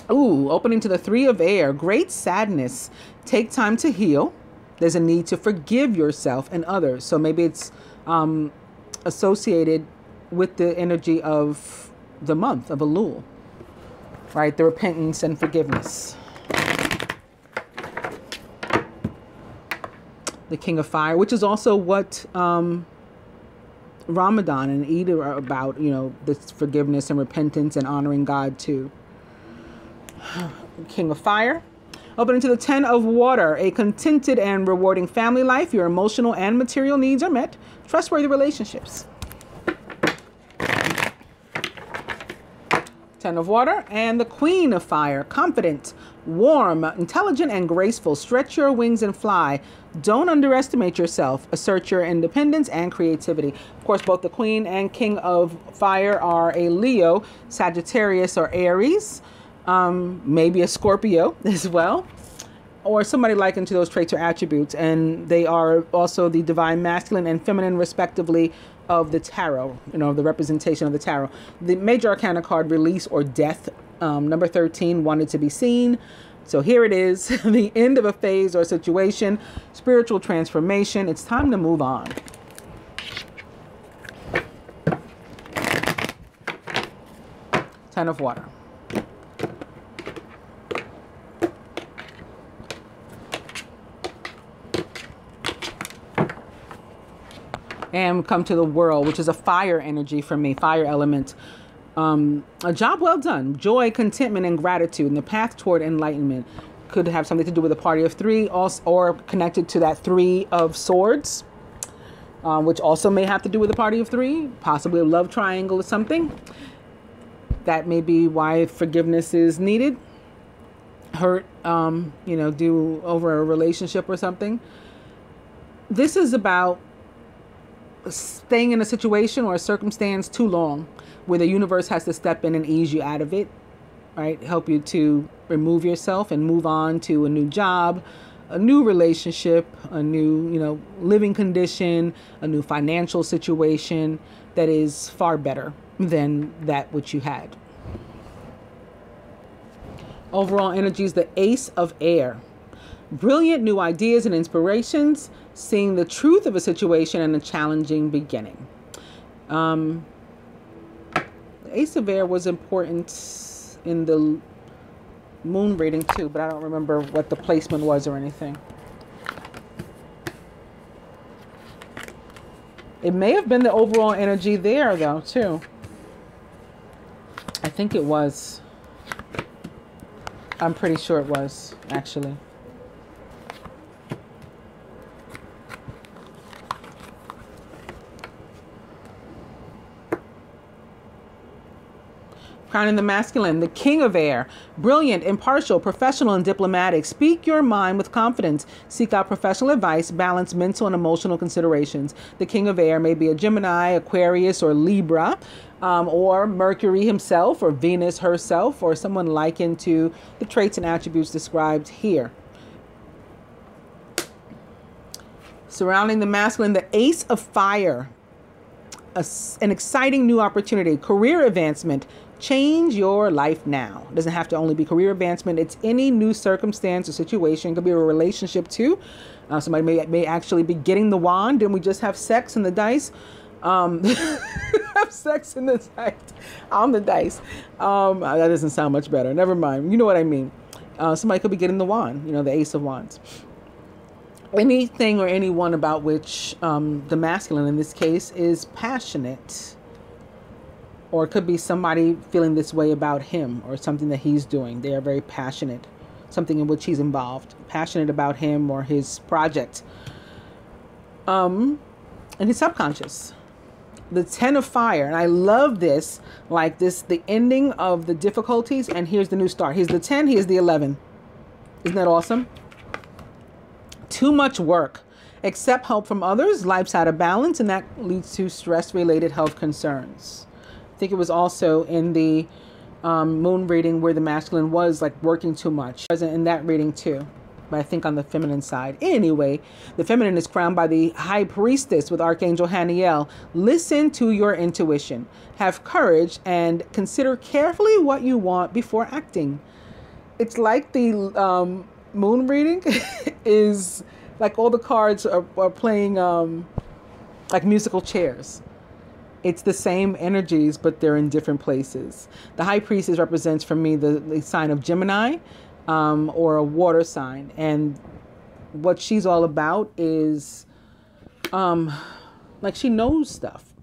Ooh, opening to the Three of Air. Great sadness. Take time to heal. There's a need to forgive yourself and others. So maybe it's associated with the energy of the month of Elul, right? The repentance and forgiveness. The King of Fire, which is also what Ramadan and Eid are about, you know, this forgiveness and repentance and honoring God too. King of Fire. Opening to the Ten of Water, a contented and rewarding family life. Your emotional and material needs are met. Trustworthy relationships. Ten of Water. And the Queen of Fire, confident, warm, intelligent, and graceful. Stretch your wings and fly. Don't underestimate yourself. Assert your independence and creativity. Of course, both the Queen and King of Fire are a Leo, Sagittarius, or Aries. Maybe a Scorpio as well, or somebody likened to those traits or attributes. And they are also the divine masculine and feminine, respectively, of the tarot, you know, the representation of the tarot. The major arcana card, release or death, number 13, wanted to be seen. So here it is, the end of a phase or situation, spiritual transformation. It's time to move on. Ten of Water. And come to the World, which is a fire energy for me, fire element. A job well done, joy, contentment, and gratitude, and the path toward enlightenment. Could have something to do with a party of three, also, or connected to that Three of Swords, which also may have to do with a party of three, possibly a love triangle or something. That may be why forgiveness is needed. Hurt, you know, due over a relationship or something. This is about staying in a situation or a circumstance too long, where the universe has to step in and ease you out of it, right? Help you to remove yourself and move on to a new job, a new relationship, a new, you know, living condition, a new financial situation that is far better than that which you had. Overall energy is the Ace of Air. Brilliant new ideas and inspirations, seeing the truth of a situation and a challenging beginning. The Ace of Air was important in the moon reading too, but I don't remember what the placement was or anything. It may have been the overall energy there though too. I think it was. I'm pretty sure it was, actually. Crowning the masculine, the king of air. Brilliant, impartial, professional, and diplomatic. Speak your mind with confidence. Seek out professional advice. Balance mental and emotional considerations. The king of air may be a Gemini, Aquarius, or Libra, or Mercury himself, or Venus herself, or someone likened to the traits and attributes described here. Surrounding the masculine, the ace of fire. An exciting new opportunity. Career advancement. Change your life now. It doesn't have to only be career advancement. It's any new circumstance or situation. It could be a relationship too. Somebody may actually be getting the wand. Didn't we just have sex in the dice? Have sex in the dice. On the dice. That doesn't sound much better. Never mind. You know what I mean. Somebody could be getting the wand. You know, the Ace of Wands. Anything or anyone about which the masculine in this case is passionate. Or it could be somebody feeling this way about him or something that he's doing. They are very passionate, something in which he's involved, passionate about him or his project. And his subconscious, the 10 of fire. And I love this, like this, the ending of the difficulties. And here's the new start. Here's the 10, here's the 11. Isn't that awesome? Too much work. Accept help from others. Life's out of balance, and that leads to stress-related health concerns. I think it was also in the moon reading where the masculine was like working too much. Present in that reading too, but I think on the feminine side. Anyway, the feminine is crowned by the high priestess with Archangel Haniel. Listen to your intuition. Have courage and consider carefully what you want before acting. It's like the moon reading is like all the cards are playing like musical chairs. It's the same energies, but they're in different places. The high priestess represents for me the sign of Gemini or a water sign. And what she's all about is like she knows stuff.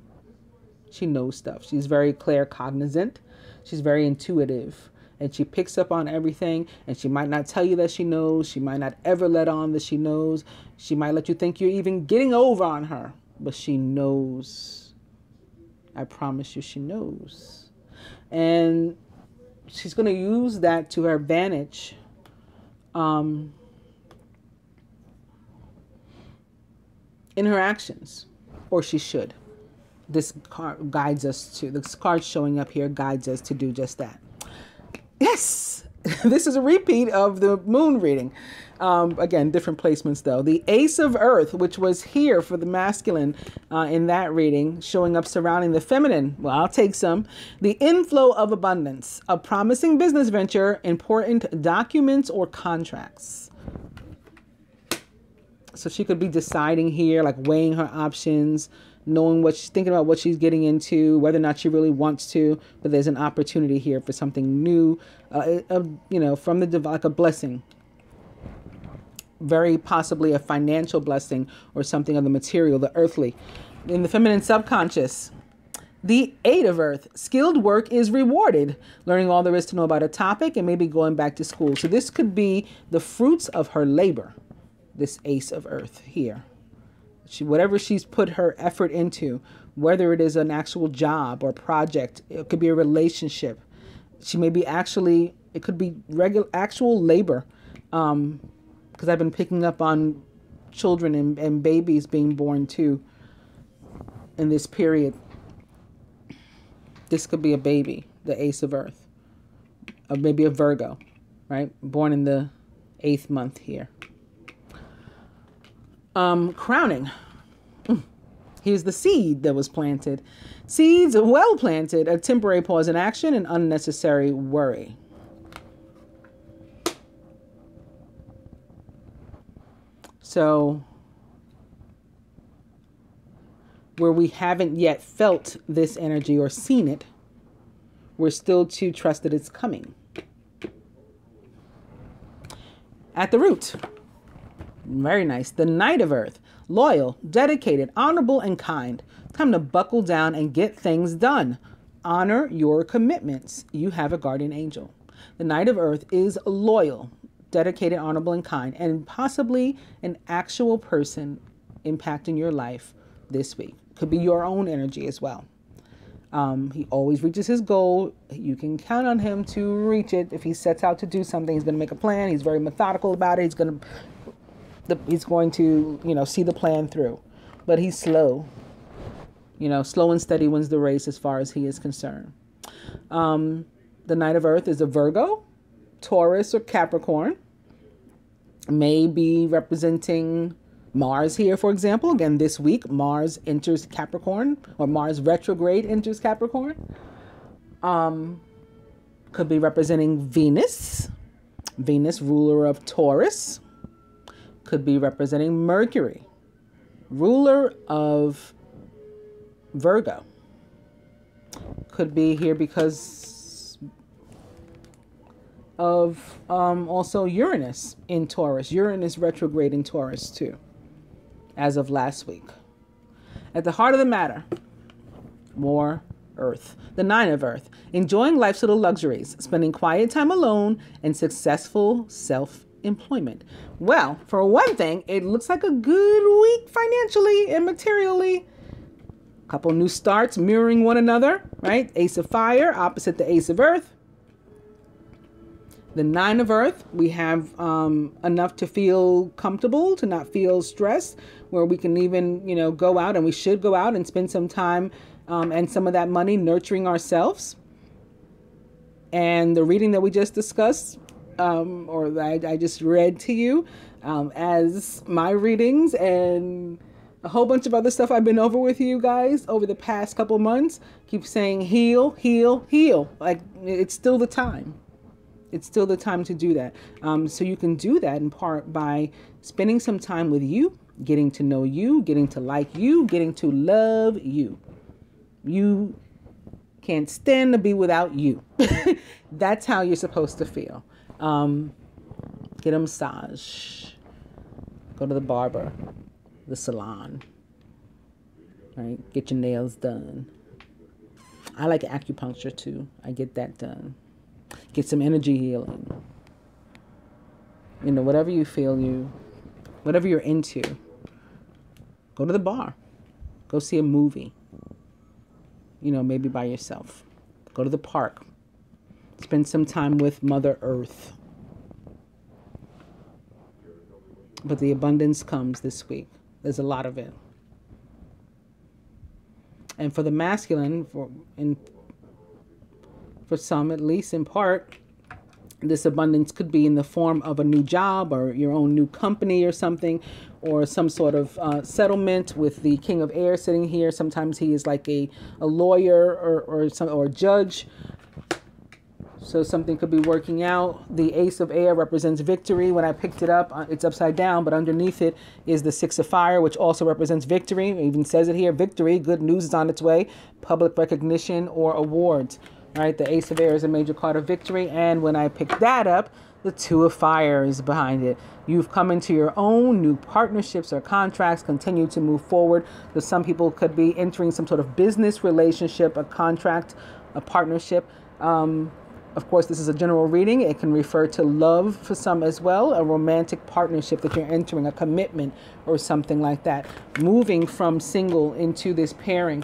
She knows stuff. She's very claircognizant. She's very intuitive. And she picks up on everything. And she might not tell you that she knows. She might not ever let on that she knows. She might let you think you're even getting over on her. But she knows. I promise you she knows. And she's going to use that to her advantage. In her actions. Or she should. This card guides us to, this card showing up here guides us to do just that. Yes! This is a repeat of the moon reading. Again, different placements though. The Ace of Earth, which was here for the masculine in that reading, showing up surrounding the feminine. Well, I'll take some. The inflow of abundance, a promising business venture, important documents or contracts. So she could be deciding here, like weighing her options, knowing what she's thinking about, what she's getting into, whether or not she really wants to, but there's an opportunity here for something new, you know, from the divine, like a blessing. Very possibly a financial blessing or something of the material, the earthly. In the feminine subconscious, the 8 of Earth, skilled work is rewarded. Learning all there is to know about a topic and maybe going back to school. So this could be the fruits of her labor, this Ace of Earth here. Whatever she's put her effort into, whether it is an actual job or project, it could be a relationship. She may be actually, it could be actual labor. Because I've been picking up on children and babies being born too in this period. This could be a baby, the Ace of Earth. Or maybe a Virgo, right? Born in the 8th month here. Crowning. Here's the seed that was planted. Seeds well planted, a temporary pause in action, and unnecessary worry. So where we haven't yet felt this energy or seen it, we're still to trust that it's coming. At the root, very nice. The Knight of Earth, loyal, dedicated, honorable, and kind. Time to buckle down and get things done. Honor your commitments. You have a guardian angel. The Knight of Earth is loyal, dedicated, honorable, and kind, and possibly an actual person impacting your life this week. Could be your own energy as well. He always reaches his goal. You can count on him to reach it. If he sets out to do something, he's going to make a plan. He's very methodical about it. He's going to, you know, see the plan through. But he's slow. You know, slow and steady wins the race as far as he is concerned. The Knight of Earth is a Virgo, Taurus, or Capricorn. May be representing Mars here, for example. Again, this week, Mars enters Capricorn, or Mars retrograde enters Capricorn. Could be representing Venus. Venus, ruler of Taurus. Could be representing Mercury, ruler of Virgo. Could be here because of also Uranus in Taurus. Uranus retrograde in Taurus too, as of last week. At the heart of the matter, more Earth. The Nine of Earth, enjoying life's little luxuries, spending quiet time alone, and successful self-employment. Well, for one thing, it looks like a good week financially and materially. Couple new starts mirroring one another, right? Ace of Fire opposite the Ace of Earth. The Nine of Earth, we have enough to feel comfortable, to not feel stressed, where we can even, you know, go out, and we should go out and spend some time and some of that money nurturing ourselves. And the reading that we just discussed, or I just read to you as my readings, and a whole bunch of other stuff I've been over with you guys over the past couple months, keep saying heal, heal, heal. Like, it's still the time. It's still the time to do that. So you can do that in part by spending some time with you, getting to know you, getting to like you, getting to love you. You can't stand to be without you. That's how you're supposed to feel. Get a massage. Go to the barber, the salon, right? Get your nails done. I like acupuncture too. I get that done. Get some energy healing. You know, whatever you feel whatever you're into. Go to the bar. Go see a movie. You know, maybe by yourself. Go to the park. Spend some time with Mother Earth. But the abundance comes this week. There's a lot of it. And for the masculine, for some, at least in part, this abundance could be in the form of a new job or your own new company or something, or some sort of settlement with the King of Air sitting here. Sometimes he is like a lawyer or a judge. So something could be working out. The Ace of Air represents victory. When I picked it up, it's upside down, but underneath it is the Six of Fire, which also represents victory. It even says it here, victory, good news is on its way, public recognition or awards. Right, the Ace of Air is a major card of victory. And when I picked that up, the Two of Fire is behind it. You've come into your own new partnerships or contracts, continue to move forward. So some people could be entering some sort of business relationship, a contract, a partnership. Of course, this is a general reading. It can refer to love for some as well, a romantic partnership that you're entering, a commitment or something like that. Moving from single into this pairing.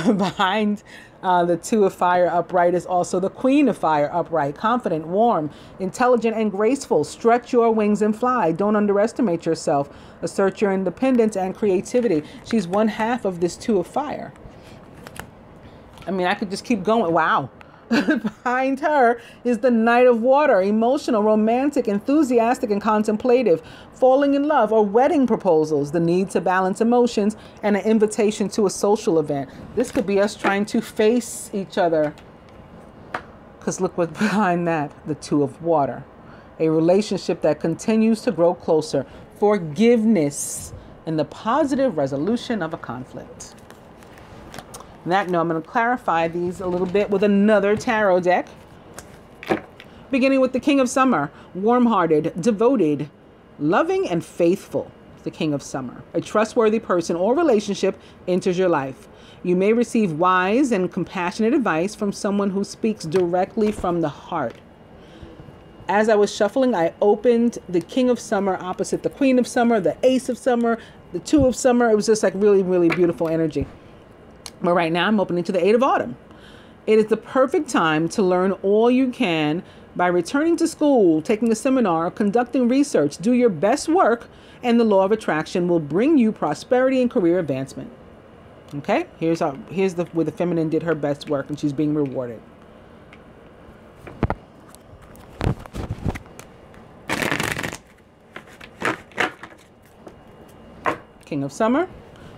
Behind the Two of Fire upright is also the Queen of Fire upright. Confident, warm, intelligent, and graceful. Stretch your wings and fly. Don't underestimate yourself. Assert your independence and creativity. She's one half of this Two of Fire. I mean, I could just keep going. Wow. Behind her is the Knight of Water, emotional, romantic, enthusiastic, and contemplative, falling in love or wedding proposals, the need to balance emotions, and an invitation to a social event. This could be us trying to face each other, because look what's behind that, the Two of Water. A relationship that continues to grow closer, forgiveness, and the positive resolution of a conflict. On that note, I'm going to clarify these a little bit with another tarot deck. Beginning with the King of Summer, warm-hearted, devoted, loving, and faithful. The King of Summer. A trustworthy person or relationship enters your life. You may receive wise and compassionate advice from someone who speaks directly from the heart. As I was shuffling, I opened the King of Summer opposite the Queen of Summer, the Ace of Summer, the Two of Summer. It was just like really, really beautiful energy. But right now I'm opening to the Eight of Autumn. It is the perfect time to learn all you can by returning to school, taking a seminar, conducting research. Do your best work, and the law of attraction will bring you prosperity and career advancement. Okay, here's where the feminine did her best work, and she's being rewarded. King of Summer,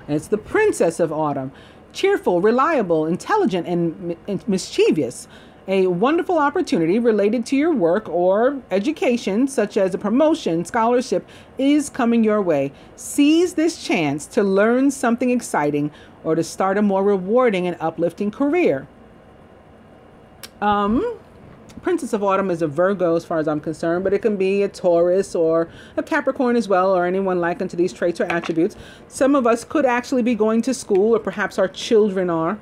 and it's the Princess of Autumn. Cheerful, reliable, intelligent, and mischievous. A wonderful opportunity related to your work or education, such as a promotion, scholarship, is coming your way. Seize this chance to learn something exciting or to start a more rewarding and uplifting career. Princess of Autumn is a Virgo as far as I'm concerned, but it can be a Taurus or a Capricorn as well, or anyone like unto these traits or attributes. Some of us could actually be going to school, or perhaps our children are.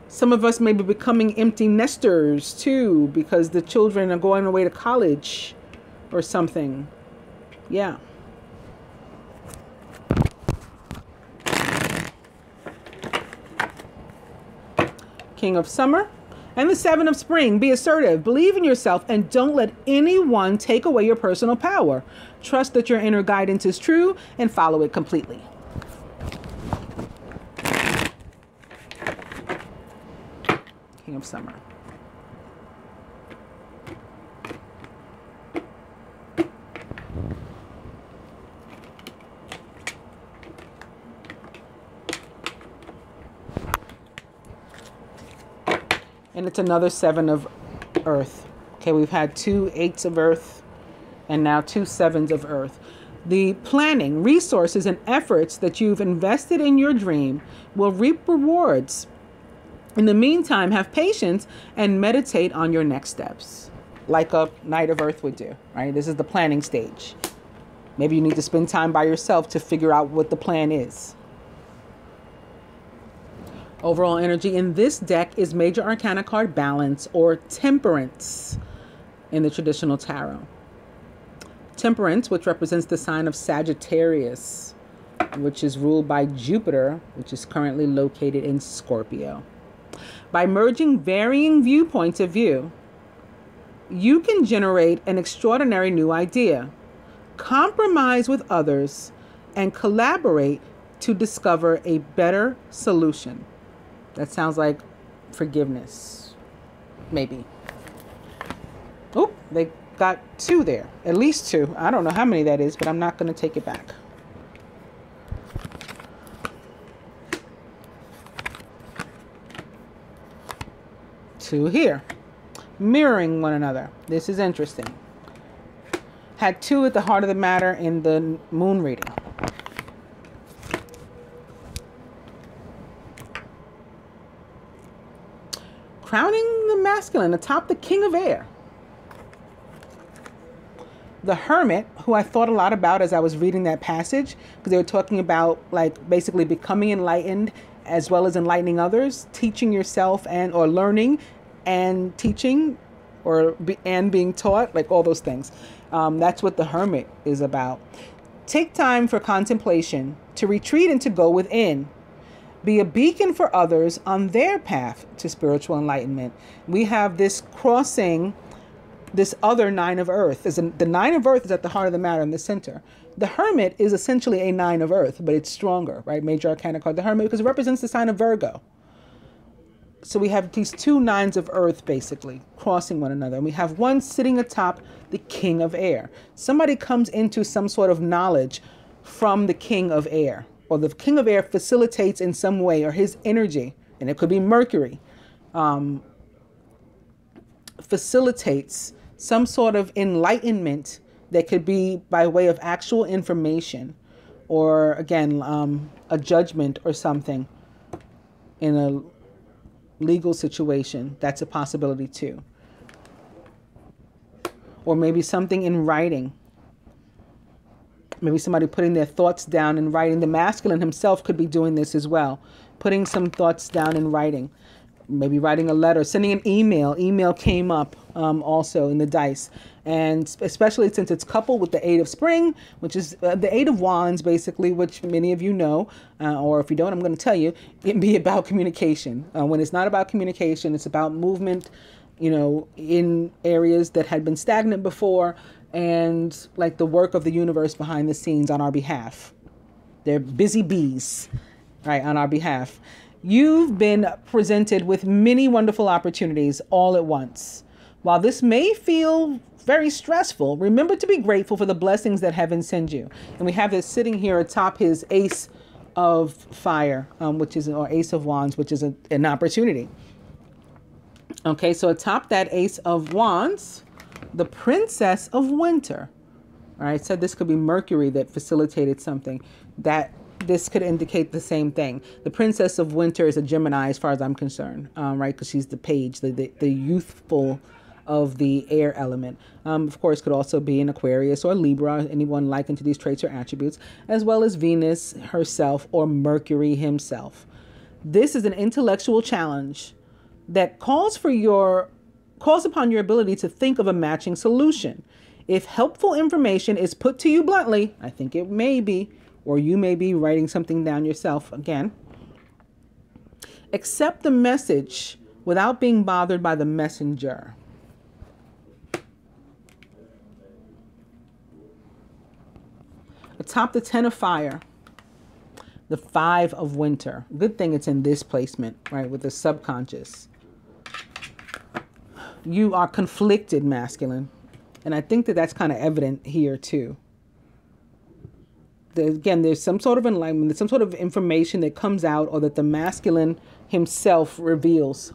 Some of us may be becoming empty nesters too, because the children are going away to college or something. Yeah. King of Summer and the Seven of Spring. Be assertive, believe in yourself, and don't let anyone take away your personal power. Trust that your inner guidance is true and follow it completely. King of Summer. And it's another Seven of Earth. Okay, we've had 2 8s of Earth and now 2 7s of Earth. The planning, resources, and efforts that you've invested in your dream will reap rewards. In the meantime, have patience and meditate on your next steps, like a Knight of Earth would do, right? This is the planning stage. Maybe you need to spend time by yourself to figure out what the plan is. Overall energy in this deck is Major Arcana card Balance, or Temperance in the traditional tarot. Temperance, which represents the sign of Sagittarius, which is ruled by Jupiter, which is currently located in Scorpio. By merging varying viewpoints of view, you can generate an extraordinary new idea, compromise with others, and collaborate to discover a better solution. That sounds like forgiveness, maybe. Oh, they got 2 there, at least 2. I don't know how many that is, but I'm not going to take it back. Two here, mirroring one another. This is interesting. Had 2 at the heart of the matter in the moon reading. Crowning the masculine atop the King of Air. The Hermit, who I thought a lot about as I was reading that passage, because they were talking about like basically becoming enlightened as well as enlightening others, teaching yourself or learning and teaching and being taught, like all those things. That's what the Hermit is about. Take time for contemplation, to retreat and to go within. Be a beacon for others on their path to spiritual enlightenment. We have this crossing this other 9 of Earth. The 9 of Earth is at the heart of the matter in the center. The Hermit is essentially a 9 of Earth, but it's stronger, right? Major Arcana card, the Hermit, because it represents the sign of Virgo. So we have these 2 9s of Earth basically crossing one another. And we have one sitting atop the King of Air. Somebody comes into some sort of knowledge from the King of Air, or the King of Air facilitates in some way, or his energy, and it could be Mercury, facilitates some sort of enlightenment that could be by way of actual information, or again, a judgment or something in a legal situation. That's a possibility too. Or maybe something in writing. Maybe somebody putting their thoughts down in writing. The masculine himself could be doing this as well. Putting some thoughts down in writing. Maybe writing a letter, sending an email. Email came up also in the dice. And especially since it's coupled with the Eight of Spring, which is the Eight of Wands, basically, which many of you know, or if you don't, I'm going to tell you, it can be about communication. When it's not about communication, it's about movement, you know, in areas that had been stagnant before, and like the work of the universe behind the scenes on our behalf. They're busy bees, right, on our behalf. You've been presented with many wonderful opportunities all at once. While this may feel very stressful, remember to be grateful for the blessings that heaven sends you. And we have this sitting here atop his Ace of Fire, which is, or Ace of Wands, which is an opportunity. Okay, so atop that Ace of Wands, the Princess of Winter. All right, so this could be Mercury that facilitated something. That this could indicate the same thing. The Princess of Winter is a Gemini as far as I'm concerned, right? Because she's the page, the youthful of the air element. Of course, could also be an Aquarius or Libra, anyone likened to these traits or attributes, as well as Venus herself or Mercury himself. This is an intellectual challenge that calls upon your ability to think of a matching solution. If helpful information is put to you bluntly, I think it may be, or you may be writing something down yourself again, accept the message without being bothered by the messenger. Atop the Ten of Fire, the Five of Winter. Good thing it's in this placement, right, with the subconscious. You are conflicted, masculine. And I think that that's kind of evident here too. Again, there's some sort of enlightenment, there's some sort of information that comes out or that the masculine himself reveals.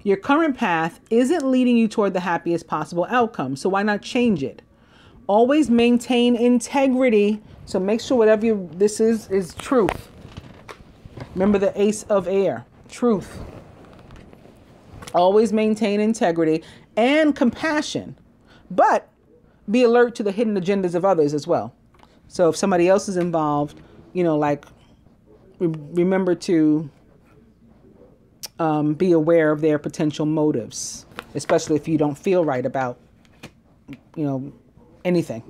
Your current path isn't leading you toward the happiest possible outcome, so why not change it? Always maintain integrity. So make sure whatever this is truth. Remember the Ace of Air, truth. Always maintain integrity and compassion, but be alert to the hidden agendas of others as well. So if somebody else is involved, you know, like remember to be aware of their potential motives, especially if you don't feel right about, you know, anything,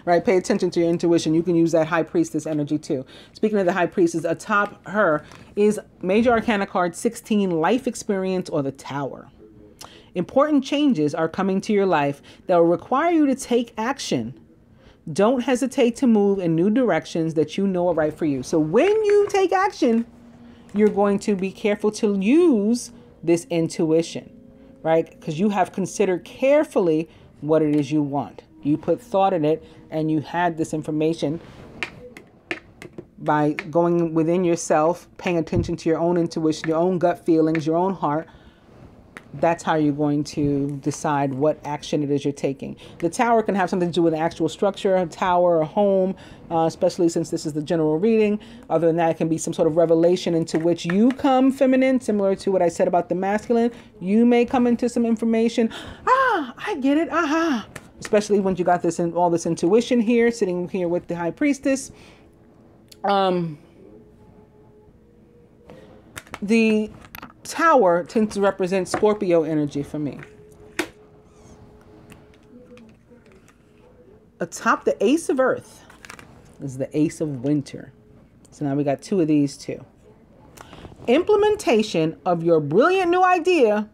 right? Pay attention to your intuition. You can use that High Priestess energy too. Speaking of the High Priestess, atop her is Major Arcana card 16, Life Experience, or the Tower. Important changes are coming to your life that will require you to take action. Don't hesitate to move in new directions that you know are right for you. So when you take action, you're going to be careful to use this intuition, right? Because you have considered carefully what it is you want. You put thought in it, and you had this information by going within yourself, paying attention to your own intuition, your own gut feelings, your own heart. That's how you're going to decide what action it is you're taking. The Tower can have something to do with an actual structure, a tower, a home, especially since this is the general reading. Other than that, it can be some sort of revelation into which you come feminine, similar to what I said about the masculine. You may come into some information. Ah, I get it. Aha. Especially when you got this and all this intuition here, sitting here with the High Priestess. The Tower tends to represent Scorpio energy for me. Atop the Ace of Earth is the Ace of Winter. So now we got two of these too. Implementation of your brilliant new idea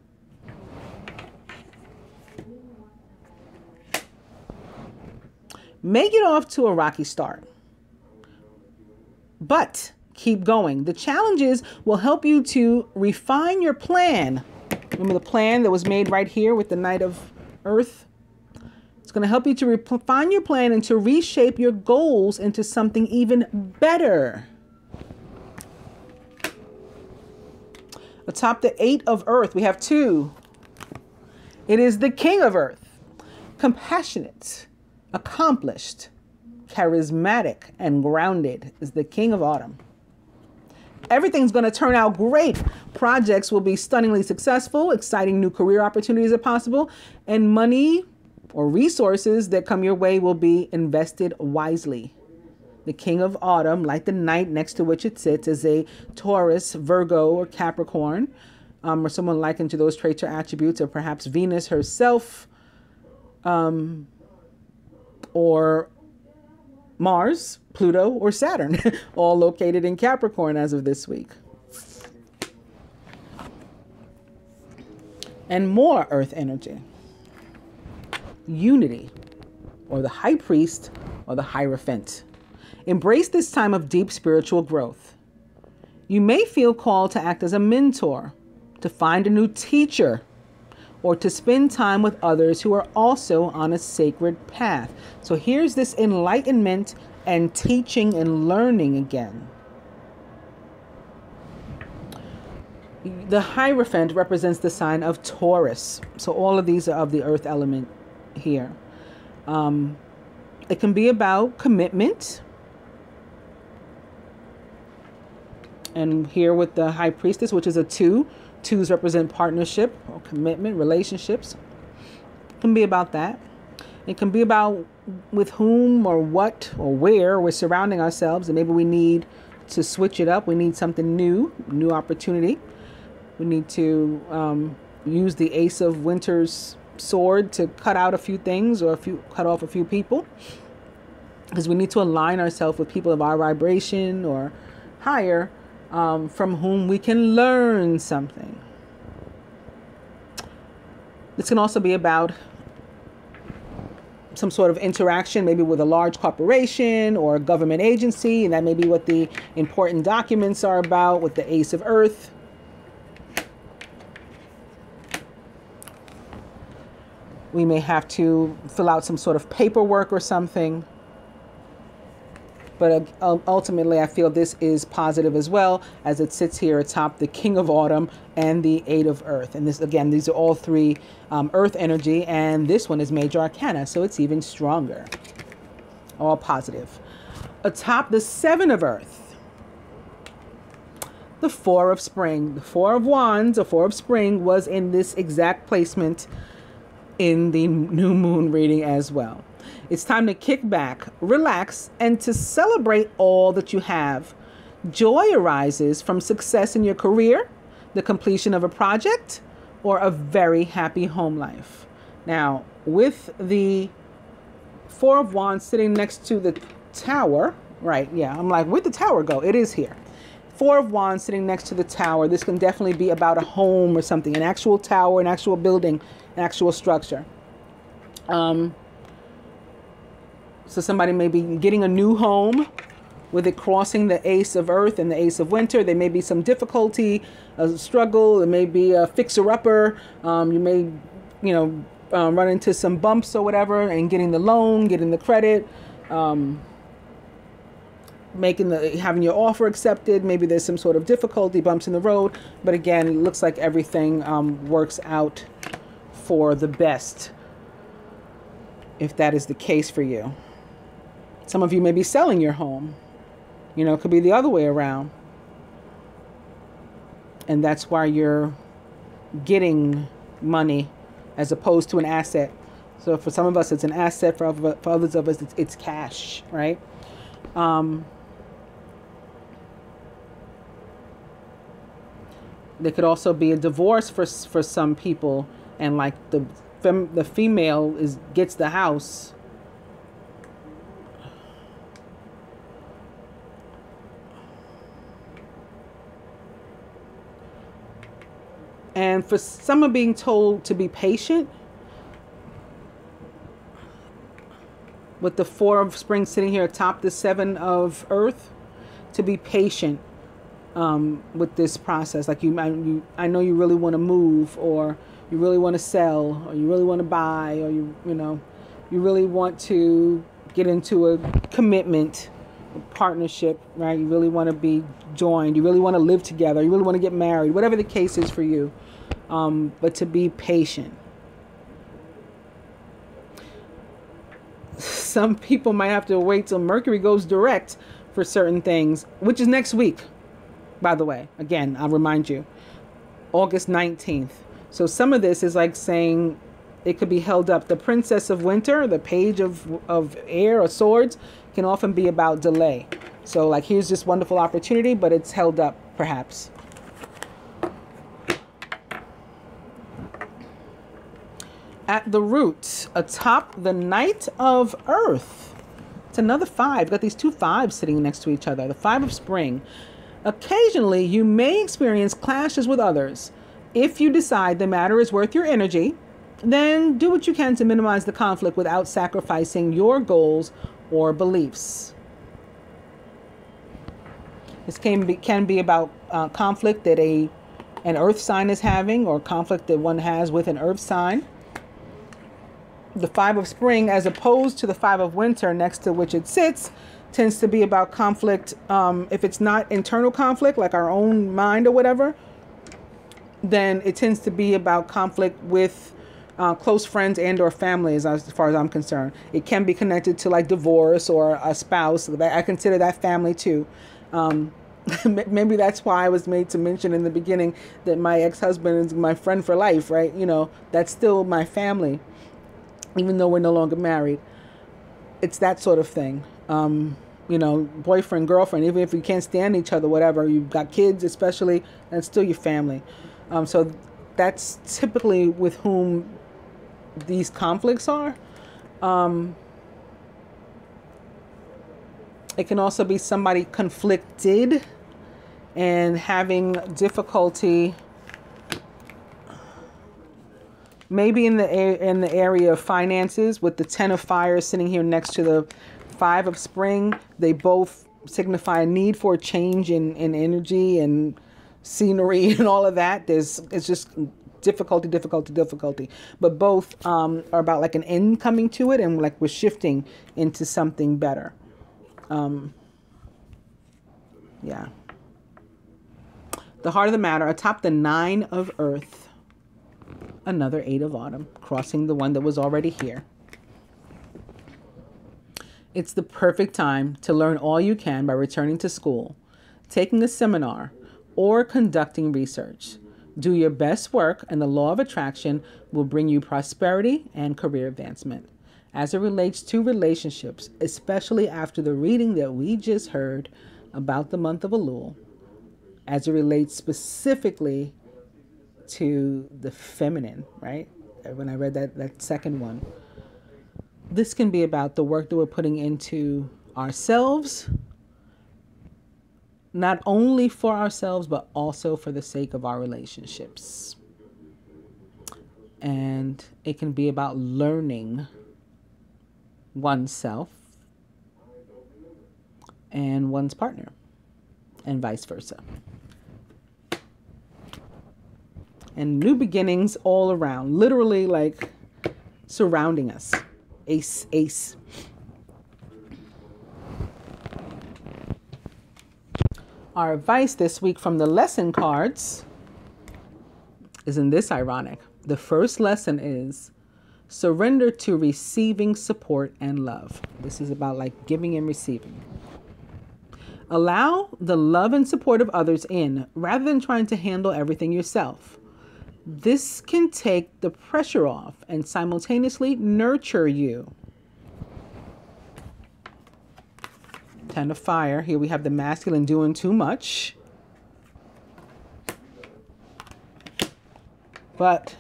may get off to a rocky start, but keep going. The challenges will help you to refine your plan. Remember the plan that was made right here with the Knight of Earth? It's going to help you to refine your plan and to reshape your goals into something even better. Atop the Eight of Earth, we have two It is the king of earth, compassionate, accomplished, charismatic, and grounded is the king of autumn. Everything's going to turn out great. Projects will be stunningly successful. Exciting new career opportunities are possible. And money or resources that come your way will be invested wisely. The king of autumn, like the knight next to which it sits, is a Taurus, Virgo, or Capricorn, or someone likened to those traits or attributes, or perhaps Venus herself, or Mars, Pluto, or Saturn, all located in Capricorn as of this week. And more earth energy. Unity, or the high priest, or the hierophant. Embrace this time of deep spiritual growth. You may feel called to act as a mentor, to find a new teacher, or to spend time with others who are also on a sacred path. So here's this enlightenment and teaching and learning again. The Hierophant represents the sign of Taurus. So all of these are of the earth element here. It can be about commitment. And here with the High Priestess, which is a 2. 2s represent partnership or commitment, relationships. It can be about that. It can be about with whom or what or where we're surrounding ourselves, and maybe we need to switch it up. We need something new opportunity. We need to use the Ace of Winter's sword to cut out a few things, or cut off a few people, because we need to align ourselves with people of our vibration or higher, from whom we can learn something. This can also be about some sort of interaction, maybe with a large corporation or a government agency, and that may be what the important documents are about with the Ace of Earth. We may have to fill out some sort of paperwork or something. But ultimately, I feel this is positive as well, as it sits here atop the King of Autumn and the 8 of Earth. And this, again, these are all 3 Earth energy, and this one is Major Arcana, so it's even stronger. All positive. Atop the 7 of Earth, the 4 of Spring. The 4 of Wands, or 4 of Spring, was in this exact placement in the new moon reading as well. It's time to kick back, relax, and to celebrate all that you have. Joy arises from success in your career, the completion of a project, or a very happy home life. Now, with the 4 of Wands sitting next to the Tower, right, yeah, I'm like, where'd the Tower go? It is here. 4 of Wands sitting next to the Tower. This can definitely be about a home or something, an actual tower, an actual building, an actual structure. So somebody may be getting a new home with it crossing the Ace of Earth and the Ace of Winter. There may be some difficulty, a struggle. There may be a fixer-upper. You may, run into some bumps or whatever, and getting the loan, getting the credit, having your offer accepted. Maybe there's some sort of difficulty, bumps in the road. But again, it looks like everything works out for the best, if that is the case for you. Some of you may be selling your home. It could be the other way around. And that's why you're getting money as opposed to an asset. So for some of us, it's an asset. For others of us, it's cash, right? There could also be a divorce for some people, and like the female gets the house. And for some are being told to be patient. With the 4 of Spring sitting here atop the 7 of Earth, to be patient with this process. Like I know you really want to move, or you really want to sell, or you really want to buy, or you really want to get into a commitment, a partnership, right? You really want to be joined. You really want to live together. You really want to get married, whatever the case is for you. But to be patient. some people might have to wait till Mercury goes direct for certain things, which is next week, by the way. Again, I'll remind you, August 19th. So some of this is like saying it could be held up. The Princess of Winter, the Page of Air or Swords, can often be about delay. So like, here's this wonderful opportunity, but it's held up perhaps. At the root, atop the Knight of Earth. It's another 5. Got these 2 5s sitting next to each other. The 5 of Spring. Occasionally, you may experience clashes with others. If you decide the matter is worth your energy, then do what you can to minimize the conflict without sacrificing your goals or beliefs. This can be about conflict that an earth sign is having, or conflict that one has with an earth sign. The 5 of Spring, as opposed to the 5 of Winter next to which it sits, tends to be about conflict. If it's not internal conflict, like our own mind or whatever, then it tends to be about conflict with close friends and or families, as far as I'm concerned. It can be connected to like divorce or a spouse. I consider that family too. Maybe that's why I was made to mention in the beginning that my ex-husband is my friend for life, right? You know, that's still my family, even though we're no longer married. It's that sort of thing. You know, boyfriend, girlfriend, even if you can't stand each other, whatever, you've got kids especially, that's still your family. So that's typically with whom these conflicts are. It can also be somebody conflicted and having difficulty, maybe in the area of finances, with the 10 of Fire sitting here next to the 5 of Spring. They both signify a need for a change in energy and scenery and all of that. It's just difficulty. But both are about like an end coming to it, and like we're shifting into something better. Yeah. The heart of the matter, atop the 9 of Earth, another 8 of Autumn, crossing the one that was already here. It's the perfect time to learn all you can by returning to school, taking a seminar, or conducting research. Do your best work, and the law of attraction will bring you prosperity and career advancement. As it relates to relationships, especially after the reading that we just heard about the month of Elul, as it relates specifically to the feminine, right? When I read that second one, this can be about the work that we're putting into ourselves, not only for ourselves, but also for the sake of our relationships. And it can be about learning oneself and one's partner, and vice versa. And new beginnings all around, literally like surrounding us. Ace. Our advice this week from the lesson cards isn't this ironic? The first lesson is surrender to receiving support and love. This is about like giving and receiving. Allow the love and support of others in rather than trying to handle everything yourself. This can take the pressure off and simultaneously nurture you. 10 of Fire. Here we have the masculine doing too much. But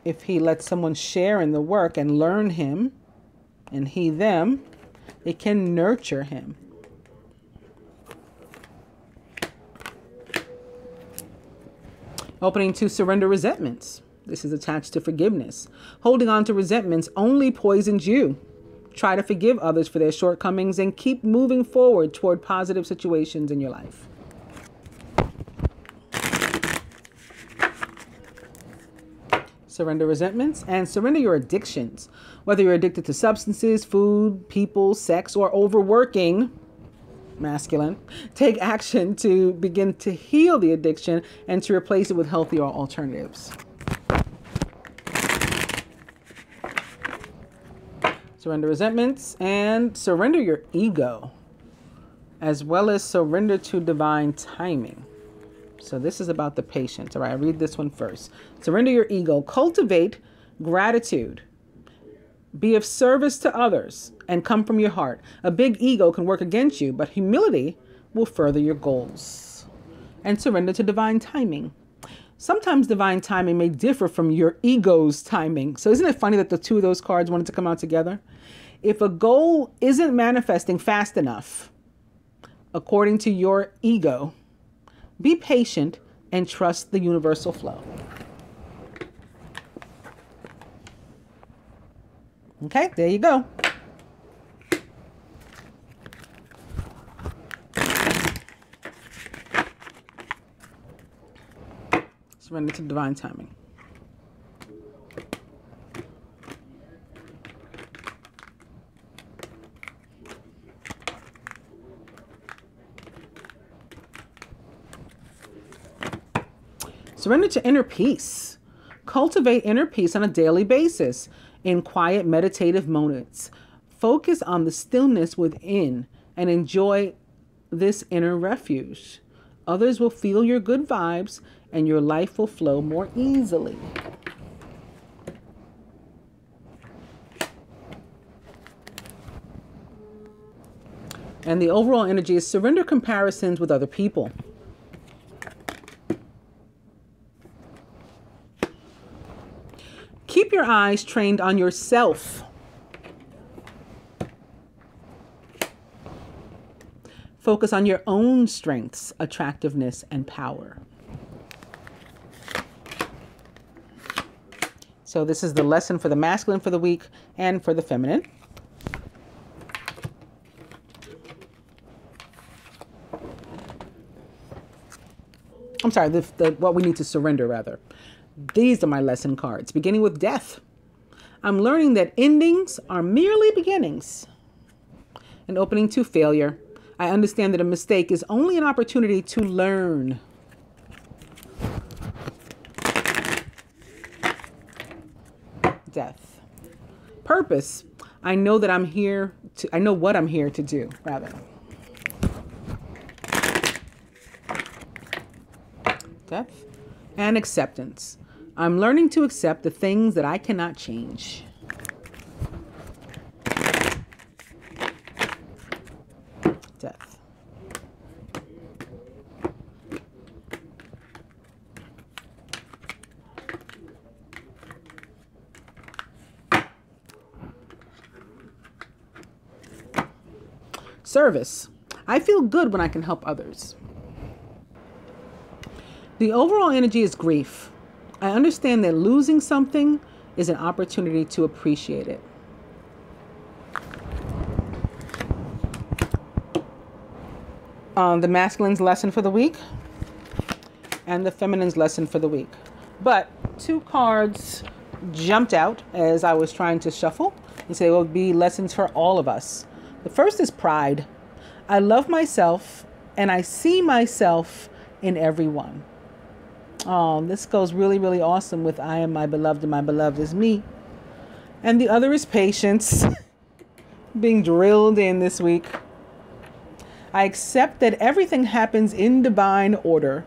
if he lets someone share in the work and learn him, and he them, it can nurture him. Opening to surrender resentments. This is attached to forgiveness. Holding on to resentments only poisons you. Try to forgive others for their shortcomings and keep moving forward toward positive situations in your life. Surrender resentments and surrender your addictions. Whether you're addicted to substances, food, people, sex, or overworking, masculine, take action to begin to heal the addiction and to replace it with healthier alternatives. Surrender resentments and surrender your ego, as well as surrender to divine timing. So this is about the patience. All right, I read this one first. Surrender your ego. Cultivate gratitude. Be of service to others and come from your heart. A big ego can work against you, but humility will further your goals. And surrender to divine timing. Sometimes divine timing may differ from your ego's timing. So isn't it funny that the two of those cards wanted to come out together? If a goal isn't manifesting fast enough, according to your ego, be patient and trust the universal flow. Okay, there you go. Surrender to divine timing. Surrender to inner peace. Cultivate inner peace on a daily basis in quiet meditative moments. Focus on the stillness within and enjoy this inner refuge. Others will feel your good vibes and your life will flow more easily. And the overall energy is surrender comparisons with other people. Keep your eyes trained on yourself. Focus on your own strengths, attractiveness, and power. So this is the lesson for the masculine for the week and for the feminine. I'm sorry, what we need to surrender, rather. These are my lesson cards, beginning with death. I'm learning that endings are merely beginnings. And opening to failure. I understand that a mistake is only an opportunity to learn. Death. Purpose. I know that I know what I'm here to do, rather. Death. And acceptance. I'm learning to accept the things that I cannot change. Death. Service. I feel good when I can help others. The overall energy is grief. I understand that losing something is an opportunity to appreciate it. The masculine's lesson for the week and the feminine's lesson for the week. But two cards jumped out as I was trying to shuffle and say, will be lessons for all of us. The first is pride. I love myself and I see myself in everyone. Oh, this goes really, really awesome with I am my beloved and my beloved is me. And the other is patience, being drilled in this week. I accept that everything happens in divine order.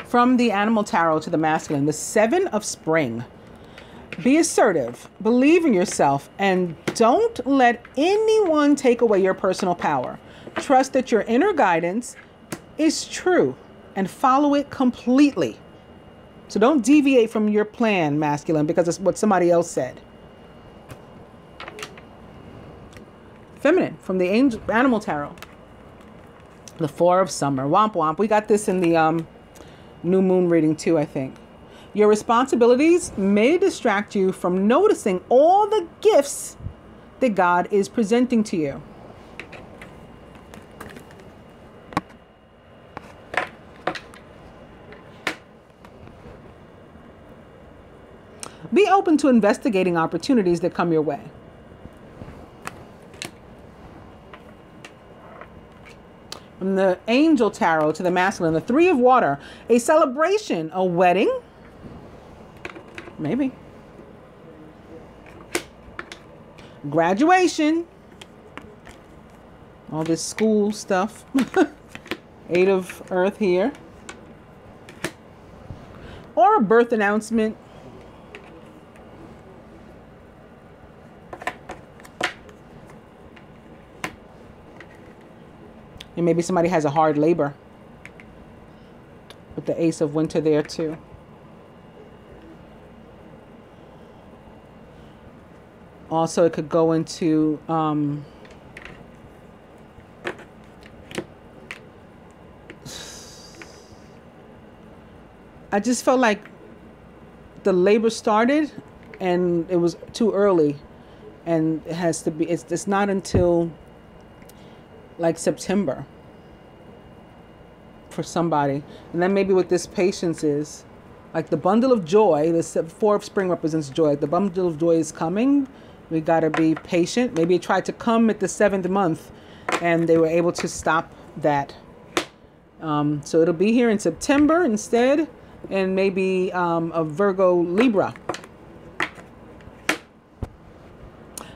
From the animal tarot to the masculine, the 7 of spring. Be assertive, believe in yourself, and don't let anyone take away your personal power. Trust that your inner guidance is true and follow it completely. So don't deviate from your plan, masculine, because it's what somebody else said. Feminine, from the animal tarot. The 4 of summer. Womp womp. We got this in the new moon reading too, I think. Your responsibilities may distract you from noticing all the gifts that God is presenting to you. Be open to investigating opportunities that come your way. From the Angel Tarot to the Masculine, the Three of Water, a celebration, a wedding, maybe. Graduation, all this school stuff. Eight of Earth here. Or a birth announcement. And maybe somebody has a hard labor. With the Ace of Winter there too. Also, it could go into I just felt like the labor started and it was too early, and it has to be, it's not until like September for somebody. And then maybe what this patience is, like the bundle of joy, the Four of Spring represents joy. The bundle of joy is coming. We got to be patient. Maybe it tried to come at the 7th month and they were able to stop that. So it'll be here in September instead, and maybe a Virgo Libra.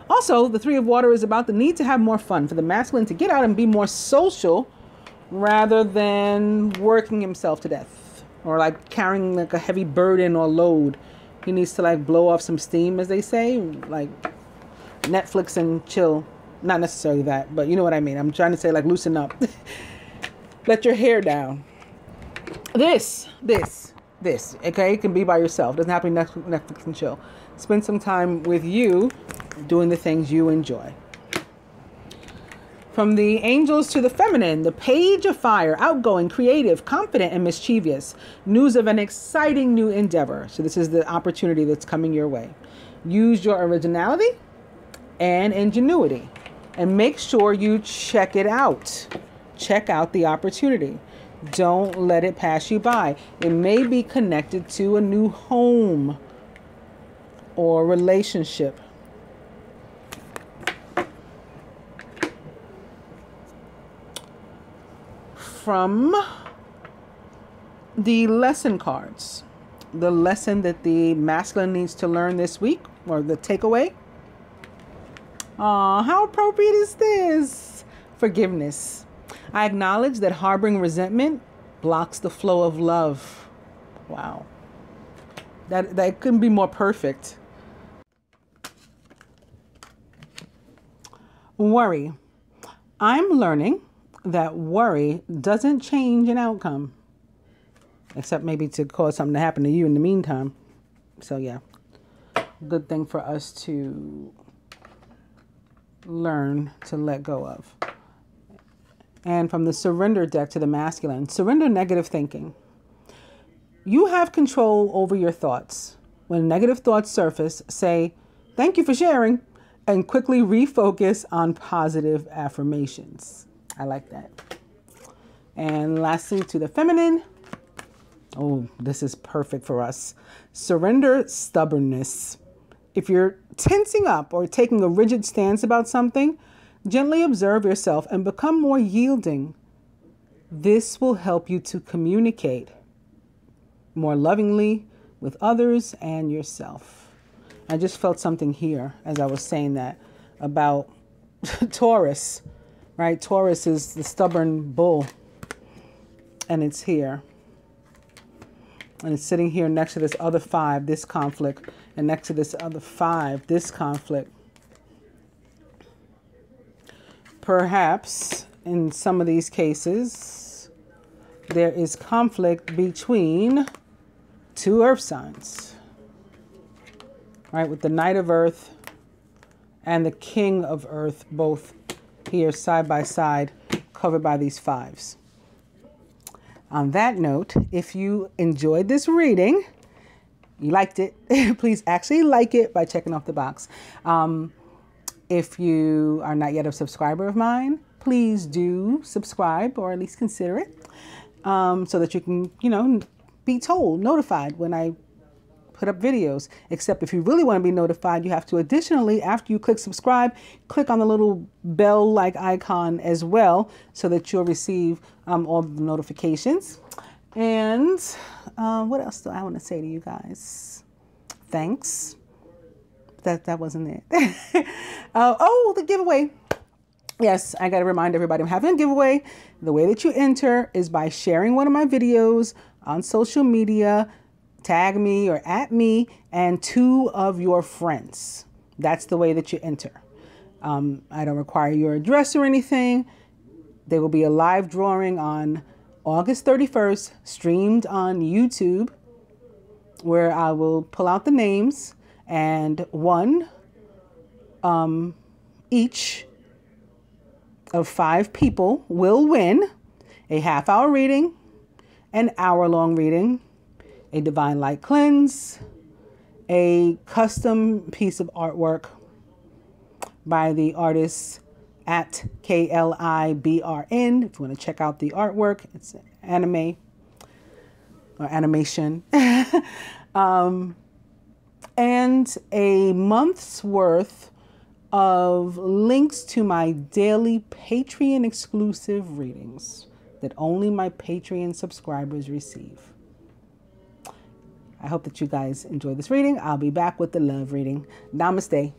Also, the Three of Water is about the need to have more fun, for the masculine to get out and be more social rather than working himself to death or like carrying like a heavy burden or load. He needs to like blow off some steam, as they say, like Netflix and chill. Not necessarily that, but you know what I mean. I'm trying to say like loosen up. Let your hair down. This, okay? It can be by yourself. It doesn't have to be Netflix and chill. Spend some time with you doing the things you enjoy. From the angels to the feminine, the Page of Fire, outgoing, creative, confident, and mischievous. News of an exciting new endeavor. So this is the opportunity that's coming your way. Use your originality and ingenuity, and make sure you check it out. Check out the opportunity. Don't let it pass you by. It may be connected to a new home or relationship. From the lesson cards, the lesson that the masculine needs to learn this week, or the takeaway. How appropriate is this? Forgiveness. I acknowledge that harboring resentment blocks the flow of love. Wow. That couldn't be more perfect. Worry. I'm learning that worry doesn't change an outcome, except maybe to cause something to happen to you in the meantime. So yeah, good thing for us to learn to let go of. And from the surrender deck to the masculine, surrender negative thinking. You have control over your thoughts. When negative thoughts surface, say, "Thank you for sharing," and quickly refocus on positive affirmations. I like that. And lastly, to the feminine. Oh, this is perfect for us. Surrender stubbornness. If you're tensing up or taking a rigid stance about something, gently observe yourself and become more yielding. This will help you to communicate more lovingly with others and yourself. I just felt something here as I was saying that about Taurus, right? Taurus is the stubborn bull, and it's here. And it's sitting here next to this other 5, this conflict, and next to this other 5, this conflict. Perhaps in some of these cases, there is conflict between 2 earth signs, right? With the Knight of Earth and the King of Earth, both here side by side, covered by these 5s. On that note, if you enjoyed this reading, you liked it, please actually like it by checking off the box. If you are not yet a subscriber of mine, please do subscribe, or at least consider it, so that you can, be notified when I put up videos. Except if you really want to be notified, you have to additionally, after you click subscribe, click on the little bell-like icon as well, so that you'll receive all the notifications. And what else do I want to say to you guys? Thanks. That wasn't it. Oh, the giveaway. Yes, I got to remind everybody I'm having a giveaway. The way that you enter is by sharing one of my videos on social media, tag me or at me, and 2 of your friends. That's the way that you enter. I don't require your address or anything. There will be a live drawing on August 31st, streamed on YouTube, where I will pull out the names, and one each of 5 people will win a half-hour reading, an hour-long reading, a divine light cleanse, a custom piece of artwork by the artist at KLIBRN. If you want to check out the artwork, it's anime or animation. And a month's worth of links to my daily Patreon exclusive readings that only my Patreon subscribers receive. I hope that you guys enjoy this reading. I'll be back with the love reading. Namaste.